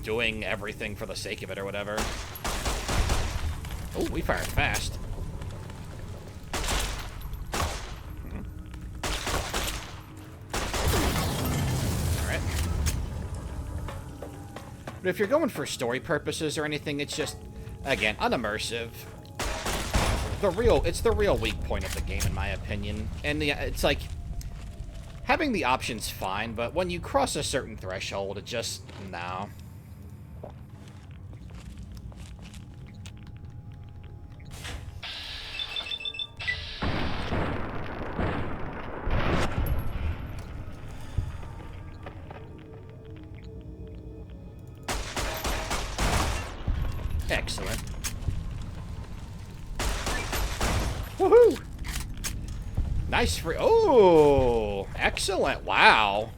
doing everything for the sake of it or whatever. Oh, we fired fast. Alright. But if you're going for story purposes or anything, it's just, again, unimmersive. It's the real weak point of the game, in my opinion. And it's like, having the option's fine, but when you cross a certain threshold, it just, no. Excellent. Woohoo! Nice free. Oh, excellent. Wow.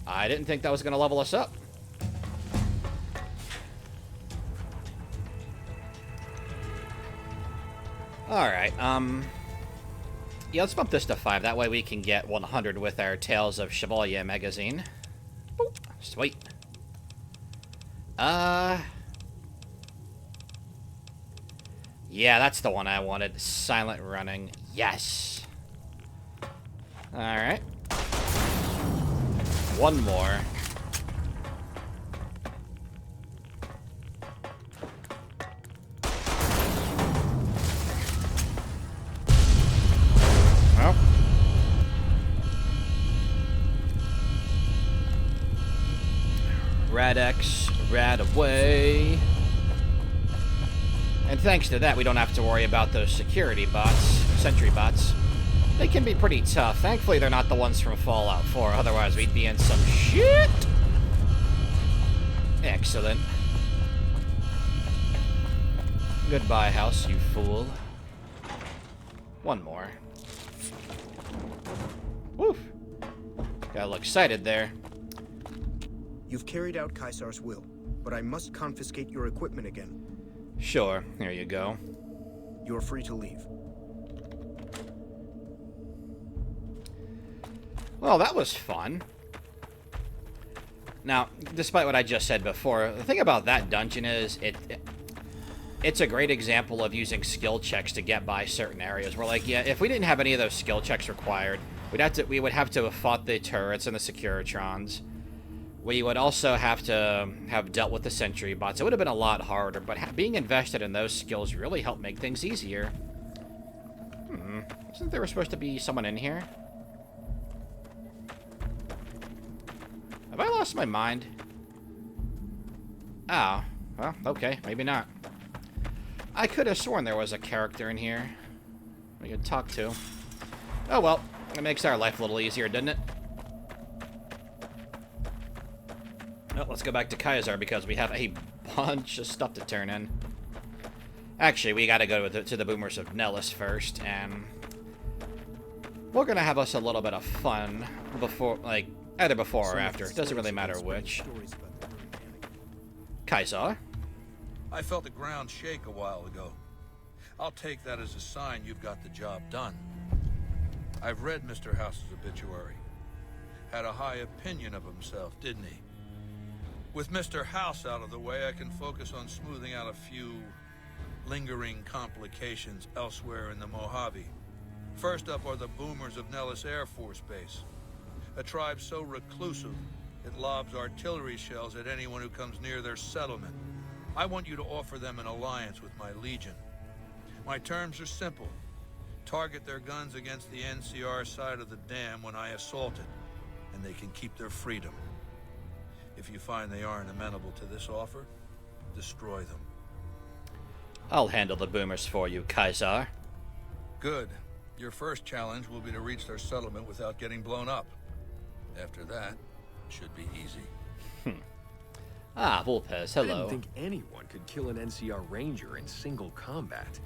I didn't think that was going to level us up. Alright, yeah, let's bump this to 5. That way we can get 100 with our Tales of Chevalier magazine. Boop. Sweet. Yeah, that's the one I wanted. Silent running. Yes. Alright. One more. Well. Rad-X, rad away. And thanks to that, we don't have to worry about those security bots, sentry bots. They can be pretty tough. Thankfully, they're not the ones from Fallout 4. Otherwise, we'd be in some shit. Excellent. Goodbye, house, you fool. One more. Woof. Got a little excited there. You've carried out Caesar's will, but I must confiscate your equipment again. Sure, here you go. You're free to leave. Well, that was fun. Now, despite what I just said before, the thing about that dungeon is it's a great example of using skill checks to get by certain areas. We're like, yeah, if we didn't have any of those skill checks required, we would have to have fought the turrets and the Securitrons. We would also have to have dealt with the sentry bots. It would have been a lot harder, but being invested in those skills really helped make things easier. Isn't there supposed to be someone in here? Have I lost my mind? Oh, well, okay, maybe not. I could have sworn there was a character in here we could talk to. Oh well, it makes our life a little easier, doesn't it? Well, let's go back to Caesar because we have a bunch of stuff to turn in. Actually, we gotta go to the Boomers of Nellis first, and we're gonna have us a little bit of fun before, like, either before or after. It doesn't really matter which. Caesar? I felt the ground shake a while ago. I'll take that as a sign you've got the job done. I've read Mr. House's obituary. Had a high opinion of himself, didn't he? With Mr. House out of the way, I can focus on smoothing out a few lingering complications elsewhere in the Mojave. First up are the Boomers of Nellis Air Force Base. A tribe so reclusive, it lobs artillery shells at anyone who comes near their settlement. I want you to offer them an alliance with my Legion. My terms are simple. Target their guns against the NCR side of the dam when I assault it, and they can keep their freedom. If you find they aren't amenable to this offer, destroy them. I'll handle the Boomers for you, Caesar. Good. Your first challenge will be to reach their settlement without getting blown up. After that, it should be easy. Ah, Vulpes, hello. I didn't think anyone could kill an NCR Ranger in single combat.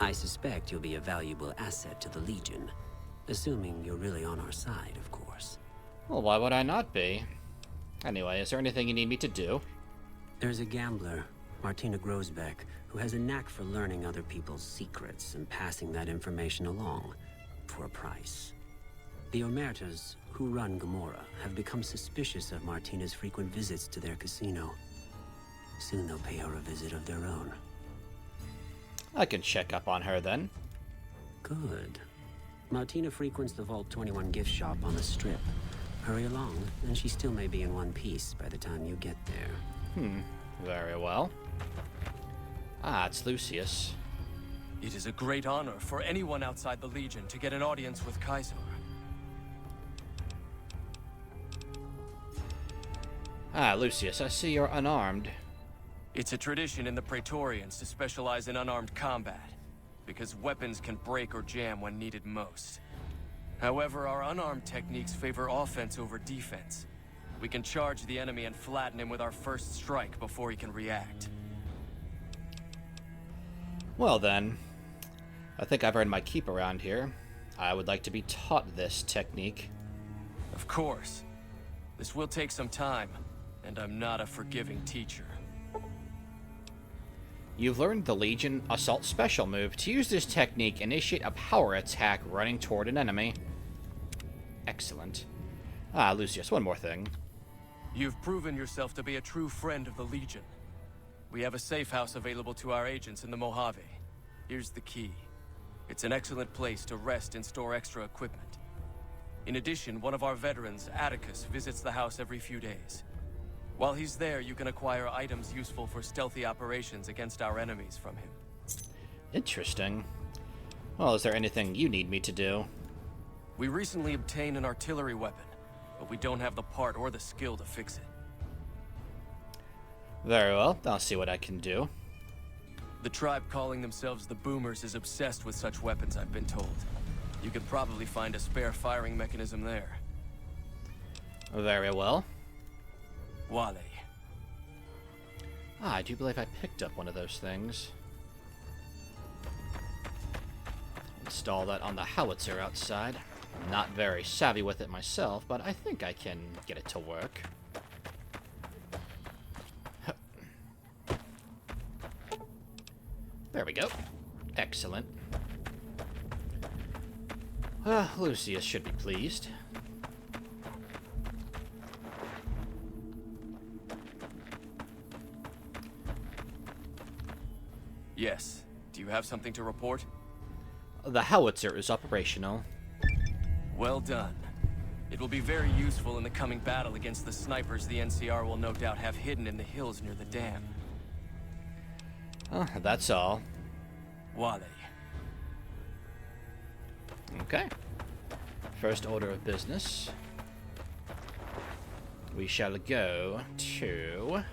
I suspect you'll be a valuable asset to the Legion. Assuming you're really on our side, of course. Well, why would I not be? Anyway, is there anything you need me to do? There's a gambler, Martina Grosbeck, who has a knack for learning other people's secrets and passing that information along for a price. The Omertas, who run Gomorrah, have become suspicious of Martina's frequent visits to their casino. Soon they'll pay her a visit of their own. I can check up on her then. Good. Martina frequents the Vault 21 gift shop on the Strip. Hurry along, and she still may be in one piece by the time you get there. Very well. Ah, it's Lucius. It is a great honor for anyone outside the Legion to get an audience with Caesar. Ah, Lucius, I see you're unarmed. It's a tradition in the Praetorians to specialize in unarmed combat, because weapons can break or jam when needed most. However, our unarmed techniques favor offense over defense. We can charge the enemy and flatten him with our first strike before he can react. Well then, I think I've earned my keep around here. I would like to be taught this technique. Of course. This will take some time, and I'm not a forgiving teacher. You've learned the Legion Assault Special move. To use this technique, initiate a power attack running toward an enemy. Excellent. Ah, Lucius, one more thing. You've proven yourself to be a true friend of the Legion. We have a safe house available to our agents in the Mojave. Here's the key. It's an excellent place to rest and store extra equipment. In addition, one of our veterans, Atticus, visits the house every few days. While he's there, you can acquire items useful for stealthy operations against our enemies from him. Interesting. Well, is there anything you need me to do? We recently obtained an artillery weapon, but we don't have the part or the skill to fix it. Very well, I'll see what I can do. The tribe calling themselves the Boomers is obsessed with such weapons, I've been told. You could probably find a spare firing mechanism there. Very well. Wale. Ah, I do believe I picked up one of those things. Install that on the howitzer outside. Not very savvy with it myself, but I think I can get it to work. There we go. Excellent. Lucius should be pleased. Yes. Do you have something to report? The howitzer is operational. Well done. It will be very useful in the coming battle against the snipers the NCR will no doubt have hidden in the hills near the dam. Oh, that's all. Wale. Okay. First order of business. We shall go to...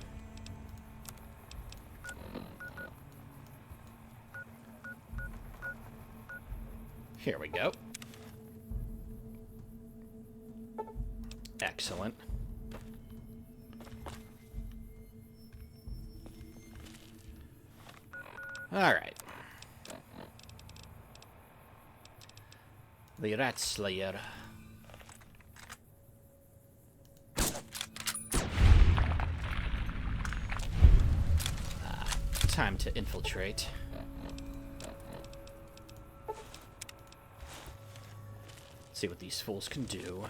Here we go. Excellent. All right. The Rat Slayer. Time to infiltrate. See what these fools can do.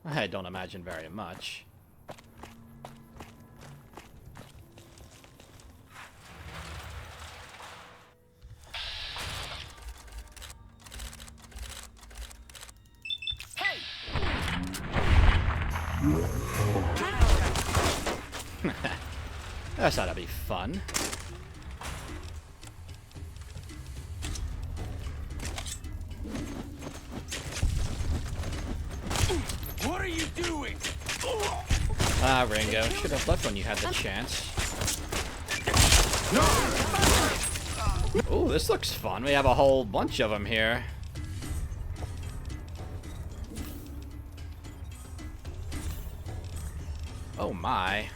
I don't imagine very much. That ought to be fun. What are you doing? Ah, Ringo. Should have left when you had the chance. Oh, this looks fun. We have a whole bunch of them here. Oh my.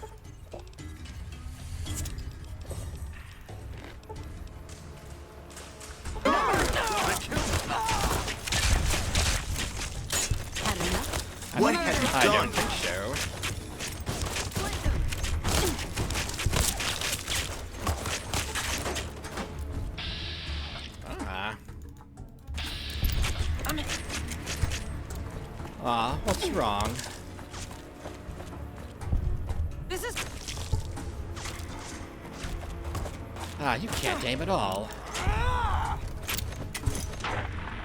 I don't think so. What's wrong? This is... You can't aim at all.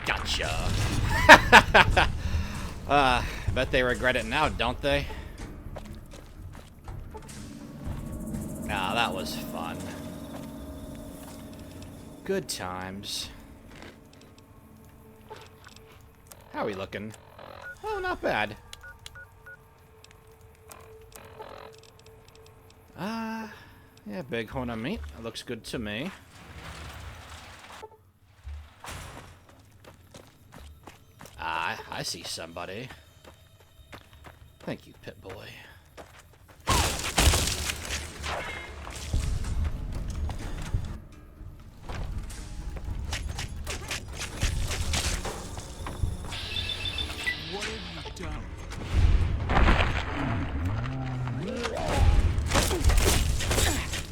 Gotcha. Bet they regret it now, don't they? Ah, that was fun. Good times. How are we looking? Oh, not bad. Yeah, bighorn on meat. That looks good to me. I see somebody. Thank you, Pit Boy. What have you done?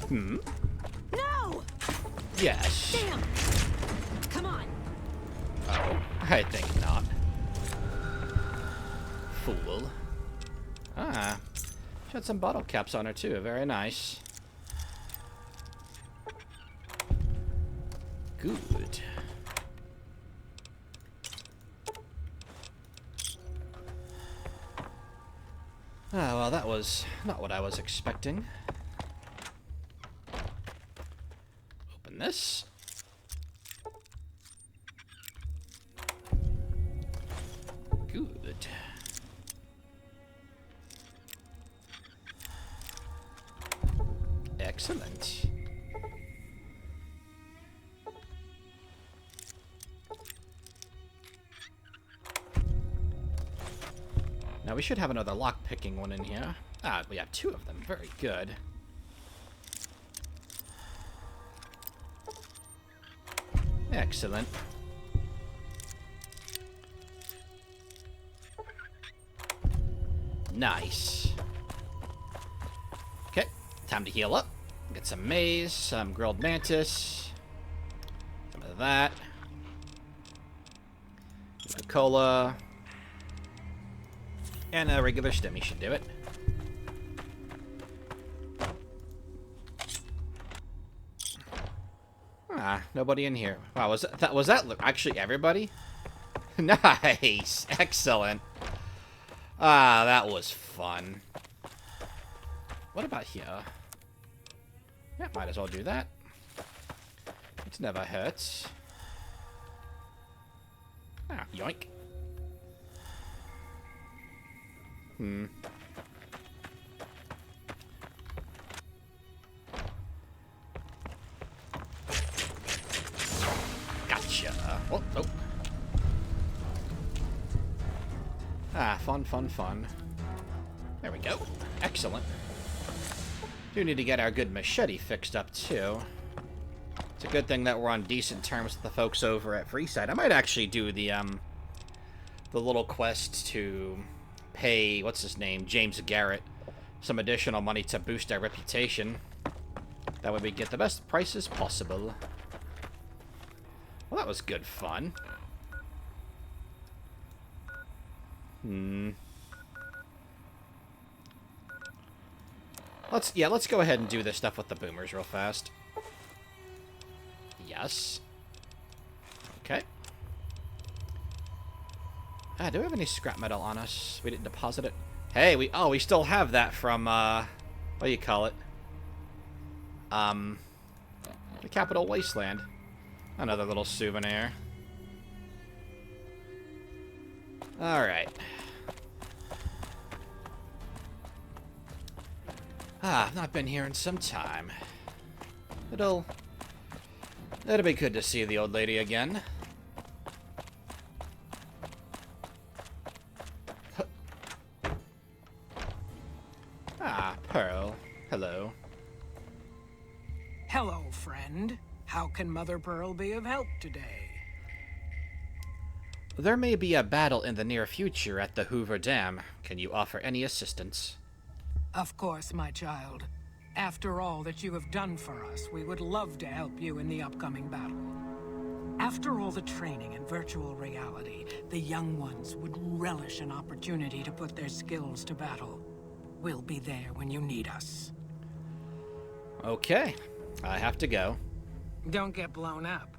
Hmm? No! Yes. Damn! Come on! Oh, I think not. Fool. She had some bottle caps on her too. Very nice. Good. Well, that was not what I was expecting. Open this. Good. Excellent. Now, we should have another lock-picking one in here. Ah, we have 2 of them. Very good. Excellent. Nice. Okay, time to heal up. Get some maize, some grilled mantis, some of that. Coca-Cola. And a regular stimmy should do it. Ah, nobody in here. Wow, was that actually everybody? Nice, excellent. Ah, that was fun. What about here? Yeah, might as well do that. It never hurts. Ah, yoink. Gotcha. Oh, oh. Ah, fun, fun, fun. There we go. Excellent. Do need to get our good machete fixed up, too. It's a good thing that we're on decent terms with the folks over at Freeside. I might actually do the little quest to pay, what's his name, James Garrett, some additional money to boost our reputation. That way we get the best prices possible. Well, that was good fun. Let's go ahead and do this stuff with the boomers real fast. Yes. Okay. Ah, do we have any scrap metal on us? We didn't deposit it. Hey, we still have that from what do you call it? The Capital Wasteland. Another little souvenir. Alright. Ah, I've not been here in some time. It'll be good to see the old lady again. Ah, Pearl. Hello. Hello, friend. How can Mother Pearl be of help today? There may be a battle in the near future at the Hoover Dam. Can you offer any assistance? Of course, my child. After all that you have done for us, we would love to help you in the upcoming battle. After all the training in virtual reality, the young ones would relish an opportunity to put their skills to battle. We'll be there when you need us. Okay. I have to go. Don't get blown up.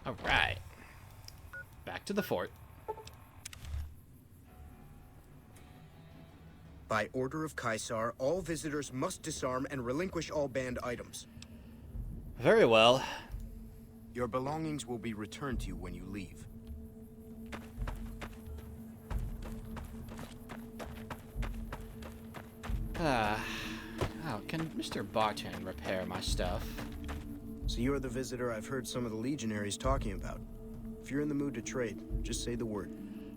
Alright. Back to the fort. By order of Caesar, all visitors must disarm and relinquish all banned items. Very well. Your belongings will be returned to you when you leave. Oh, can Mr. Barton repair my stuff? So you're the visitor I've heard some of the Legionaries talking about. If you're in the mood to trade, just say the word.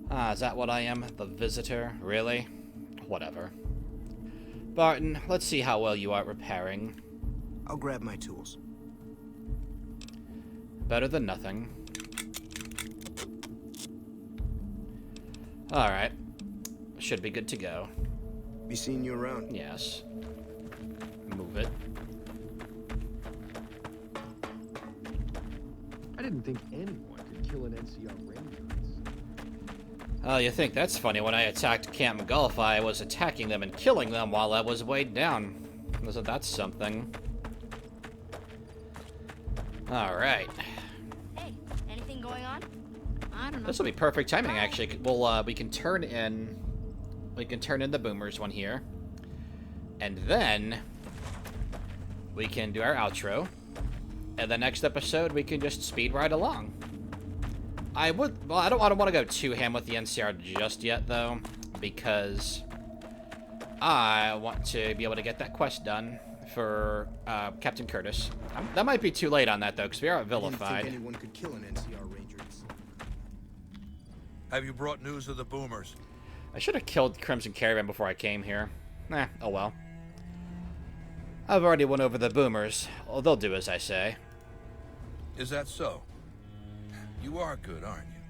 Ah, is that what I am? The visitor? Really? Whatever. Barton, let's see how well you are at repairing. I'll grab my tools. Better than nothing. Alright. Should be good to go. Be seeing you around. Yes. Move it. I didn't think anyone could kill an NCR ranger. Oh, you think that's funny? When I attacked Camp Gulf, I was attacking them and killing them while I was weighed down. Isn't that something? Alright. Hey, anything going on? I don't know. This will be perfect timing, actually. We can turn in the boomers one here. And then we can do our outro. And the next episode, we can just speed right along. I don't want to go too ham with the NCR just yet, though, because I want to be able to get that quest done for Captain Curtis. That might be too late on that, though, because we are vilified. I didn't think anyone could kill an NCR ranger. Have you brought news of the boomers? I should have killed Crimson Caravan before I came here. Oh well. I've already went over the boomers. Oh, they'll do as I say. Is that so? You are good, aren't you?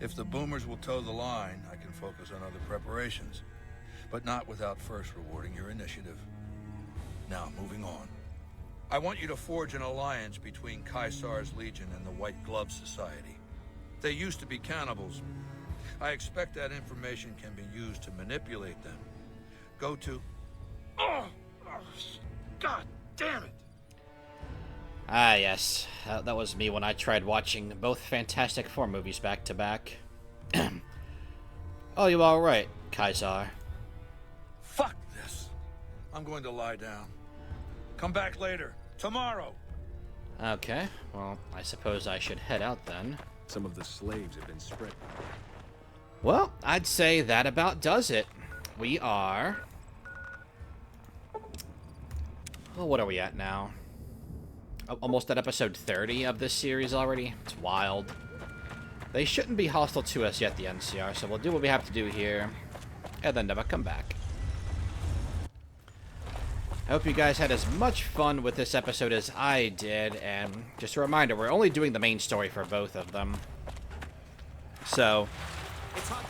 If the boomers will toe the line, I can focus on other preparations. But not without first rewarding your initiative. Now, moving on. I want you to forge an alliance between Caesar's Legion and the White Glove Society. They used to be cannibals. I expect that information can be used to manipulate them. Go to... Oh, God damn it! Ah, yes. That was me when I tried watching both Fantastic Four movies back to back. Oh, you alright, Caesar? Fuck this. I'm going to lie down. Come back later. Tomorrow. Okay, well, I suppose I should head out then. Some of the slaves have been spread. Well, I'd say that about does it. We are... Well, what are we at now? Almost at episode 30 of this series already. It's wild. They shouldn't be hostile to us yet, the NCR, so we'll do what we have to do here, and then never come back. I hope you guys had as much fun with this episode as I did, and just a reminder, we're only doing the main story for both of them. So,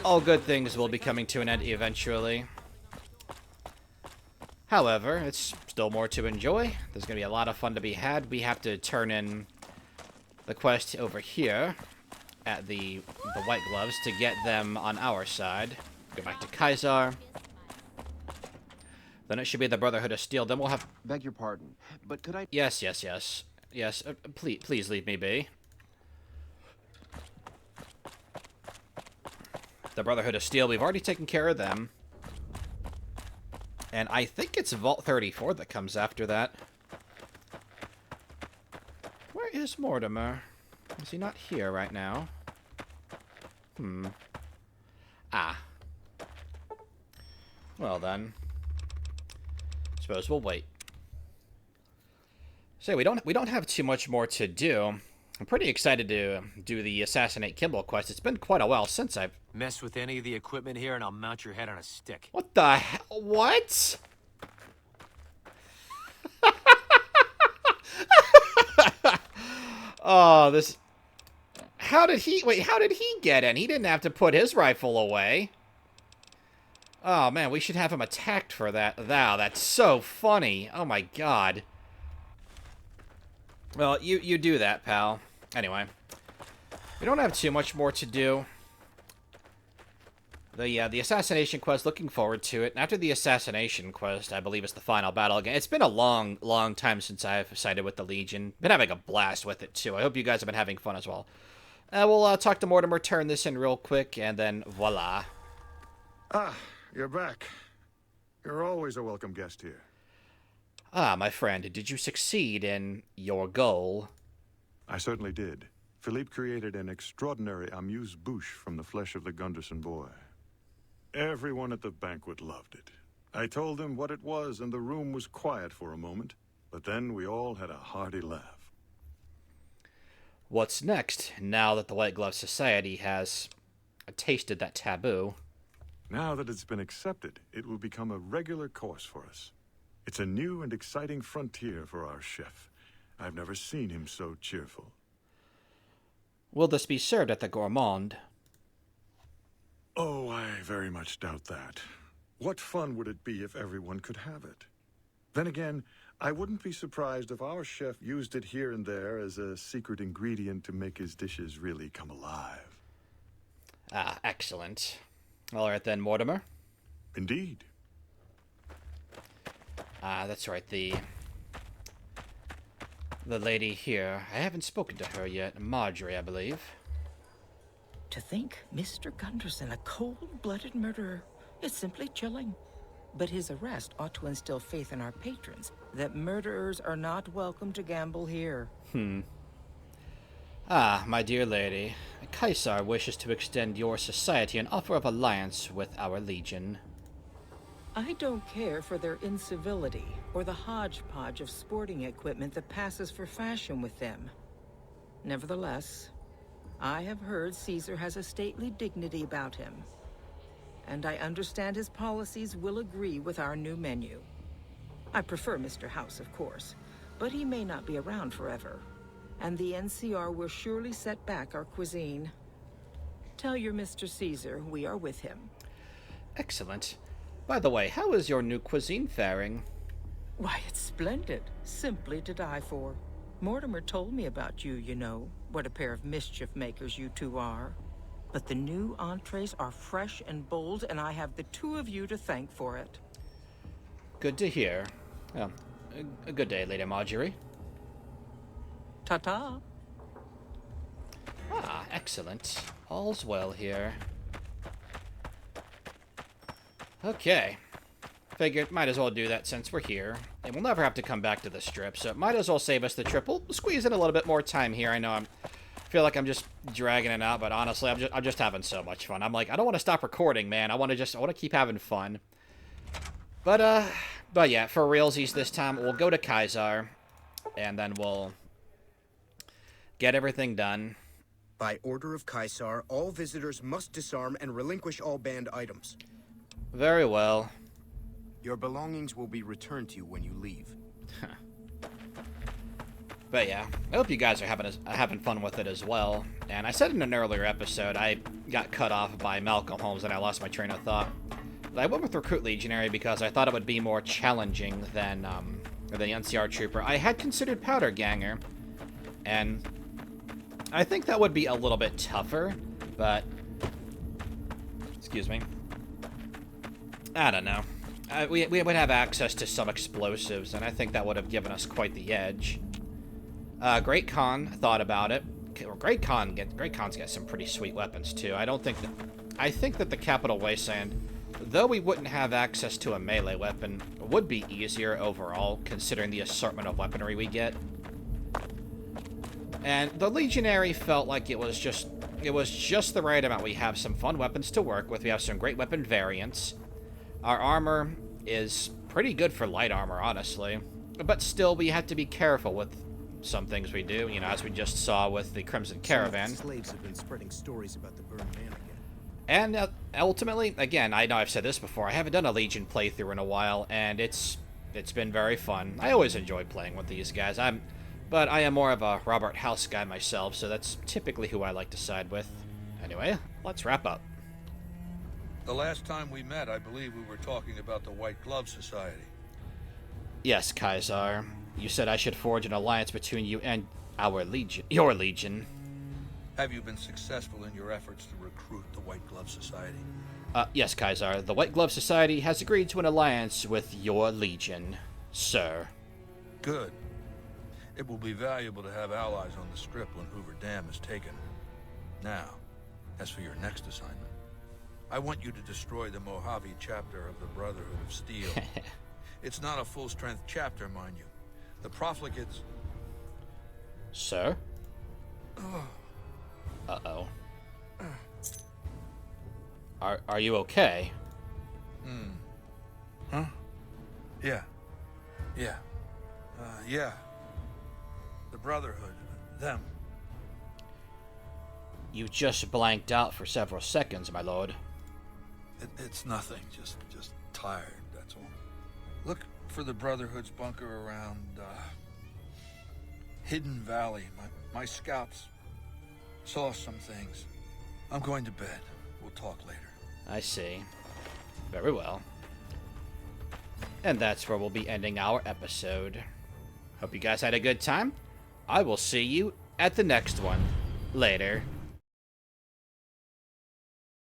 all good things will be coming to an end eventually. However, it's still more to enjoy. There's going to be a lot of fun to be had. We have to turn in the quest over here at the White Gloves to get them on our side. Go back to Caesar. Then it should be the Brotherhood of Steel. Then we'll have... Beg your pardon, but could I... Yes. Yes, please leave me be. The Brotherhood of Steel, we've already taken care of them. And I think it's Vault 34 that comes after that. Where is Mortimer? Is he not here right now? Ah. Well then. Suppose we'll wait. So we don't have too much more to do. I'm pretty excited to do the Assassinate Kimball quest. It's been quite a while since I've... Mess with any of the equipment here and I'll mount your head on a stick. What the hell? What? Oh, this... How did he... Wait, how did he get in? He didn't have to put his rifle away. Oh, man, we should have him attacked for that. Wow, that's so funny. Oh, my God. Well, you do that, pal. Anyway. We don't have too much more to do. The assassination quest, looking forward to it. And after the assassination quest, I believe it's the final battle again. It's been a long, long time since I've sided with the Legion. Been having a blast with it, too. I hope you guys have been having fun as well. We'll talk to Mortimer, turn this in real quick, and then voila. Ah, you're back. You're always a welcome guest here. Ah, my friend, did you succeed in your goal? I certainly did. Philippe created an extraordinary amuse-bouche from the flesh of the Gunderson boy. Everyone at the banquet loved it. I told them what it was, and the room was quiet for a moment, but then we all had a hearty laugh. What's next, now that the White Glove Society has tasted that taboo? Now that it's been accepted, it will become a regular course for us. It's a new and exciting frontier for our chef. I've never seen him so cheerful. Will this be served at the Gourmand? Oh, I very much doubt that. What fun would it be if everyone could have it? Then again, I wouldn't be surprised if our chef used it here and there as a secret ingredient to make his dishes really come alive. Ah, excellent. All right then, Mortimer. Indeed. Ah, that's right, the lady here. I haven't spoken to her yet. Marjorie, I believe. To think Mr. Gunderson, a cold-blooded murderer, is simply chilling. But his arrest ought to instill faith in our patrons that murderers are not welcome to gamble here. Ah, my dear lady, Caesar wishes to extend your society an offer of alliance with our Legion. I don't care for their incivility or the hodgepodge of sporting equipment that passes for fashion with them. Nevertheless, I have heard Caesar has a stately dignity about him. And I understand his policies will agree with our new menu. I prefer Mr. House, of course, but he may not be around forever. And the NCR will surely set back our cuisine. Tell your Mr. Caesar we are with him. Excellent. By the way, how is your new cuisine faring? Why, it's splendid. Simply to die for. Mortimer told me about you, you know. What a pair of mischief makers you two are. But the new entrees are fresh and bold, and I have the two of you to thank for it. Good to hear. Well, a good day, Lady Marjorie. Ta-ta. Ah, excellent. All's well here. Okay. Figured might as well do that since we're here. And we'll never have to come back to the strip, so it might as well save us the trip. We'll squeeze in a little bit more time here. I know I feel like I'm just dragging it out, but honestly, I'm just having so much fun. I'm like, I don't want to stop recording, man. I want to keep having fun. But yeah, for realsies this time, we'll go to Caesar, and then we'll get everything done. By order of Caesar, all visitors must disarm and relinquish all banned items. Very well. Your belongings will be returned to you when you leave. But yeah, I hope you guys are having fun with it as well. And I said in an earlier episode, I got cut off by Malcolm Holmes and I lost my train of thought. But I went with Recruit Legionary because I thought it would be more challenging than the NCR Trooper. I had considered Powder Ganger, and I think that would be a little bit tougher, but excuse me. I don't know. We would have access to some explosives, and I think that would have given us quite the edge. Great Khan thought about it. Great Khans get some pretty sweet weapons too. I think that the Capital Wasteland, though we wouldn't have access to a melee weapon, would be easier overall, considering the assortment of weaponry we get. And the Legionary felt like it was just the right amount. We have some fun weapons to work with. We have some great weapon variants. Our armor is pretty good for light armor, honestly. But still, we have to be careful with some things we do, you know, as we just saw with the Crimson Caravan. Slaves have been spreading stories about the burned man again. And ultimately, again, I know I've said this before, I haven't done a Legion playthrough in a while, and it's been very fun. I always enjoy playing with these guys. But I am more of a Robert House guy myself, so that's typically who I like to side with. Anyway, let's wrap up. The last time we met, I believe we were talking about the White Glove Society. Yes, Caesar. You said I should forge an alliance between you and our Legion. Your Legion. Have you been successful in your efforts to recruit the White Glove Society? Yes, Caesar. The White Glove Society has agreed to an alliance with your Legion, sir. Good. It will be valuable to have allies on the strip when Hoover Dam is taken. Now, as for your next assignment, I want you to destroy the Mojave chapter of the Brotherhood of Steel. It's not a full-strength chapter, mind you. The profligates... Sir? Uh-oh. Are you okay? Huh? Yeah. Yeah. The Brotherhood. Them. You just blanked out for several seconds, my lord. It's nothing. Just tired, that's all. Look for the Brotherhood's bunker around, Hidden Valley. My scouts saw some things. I'm going to bed. We'll talk later. I see. Very well. And that's where we'll be ending our episode. Hope you guys had a good time. I will see you at the next one. Later.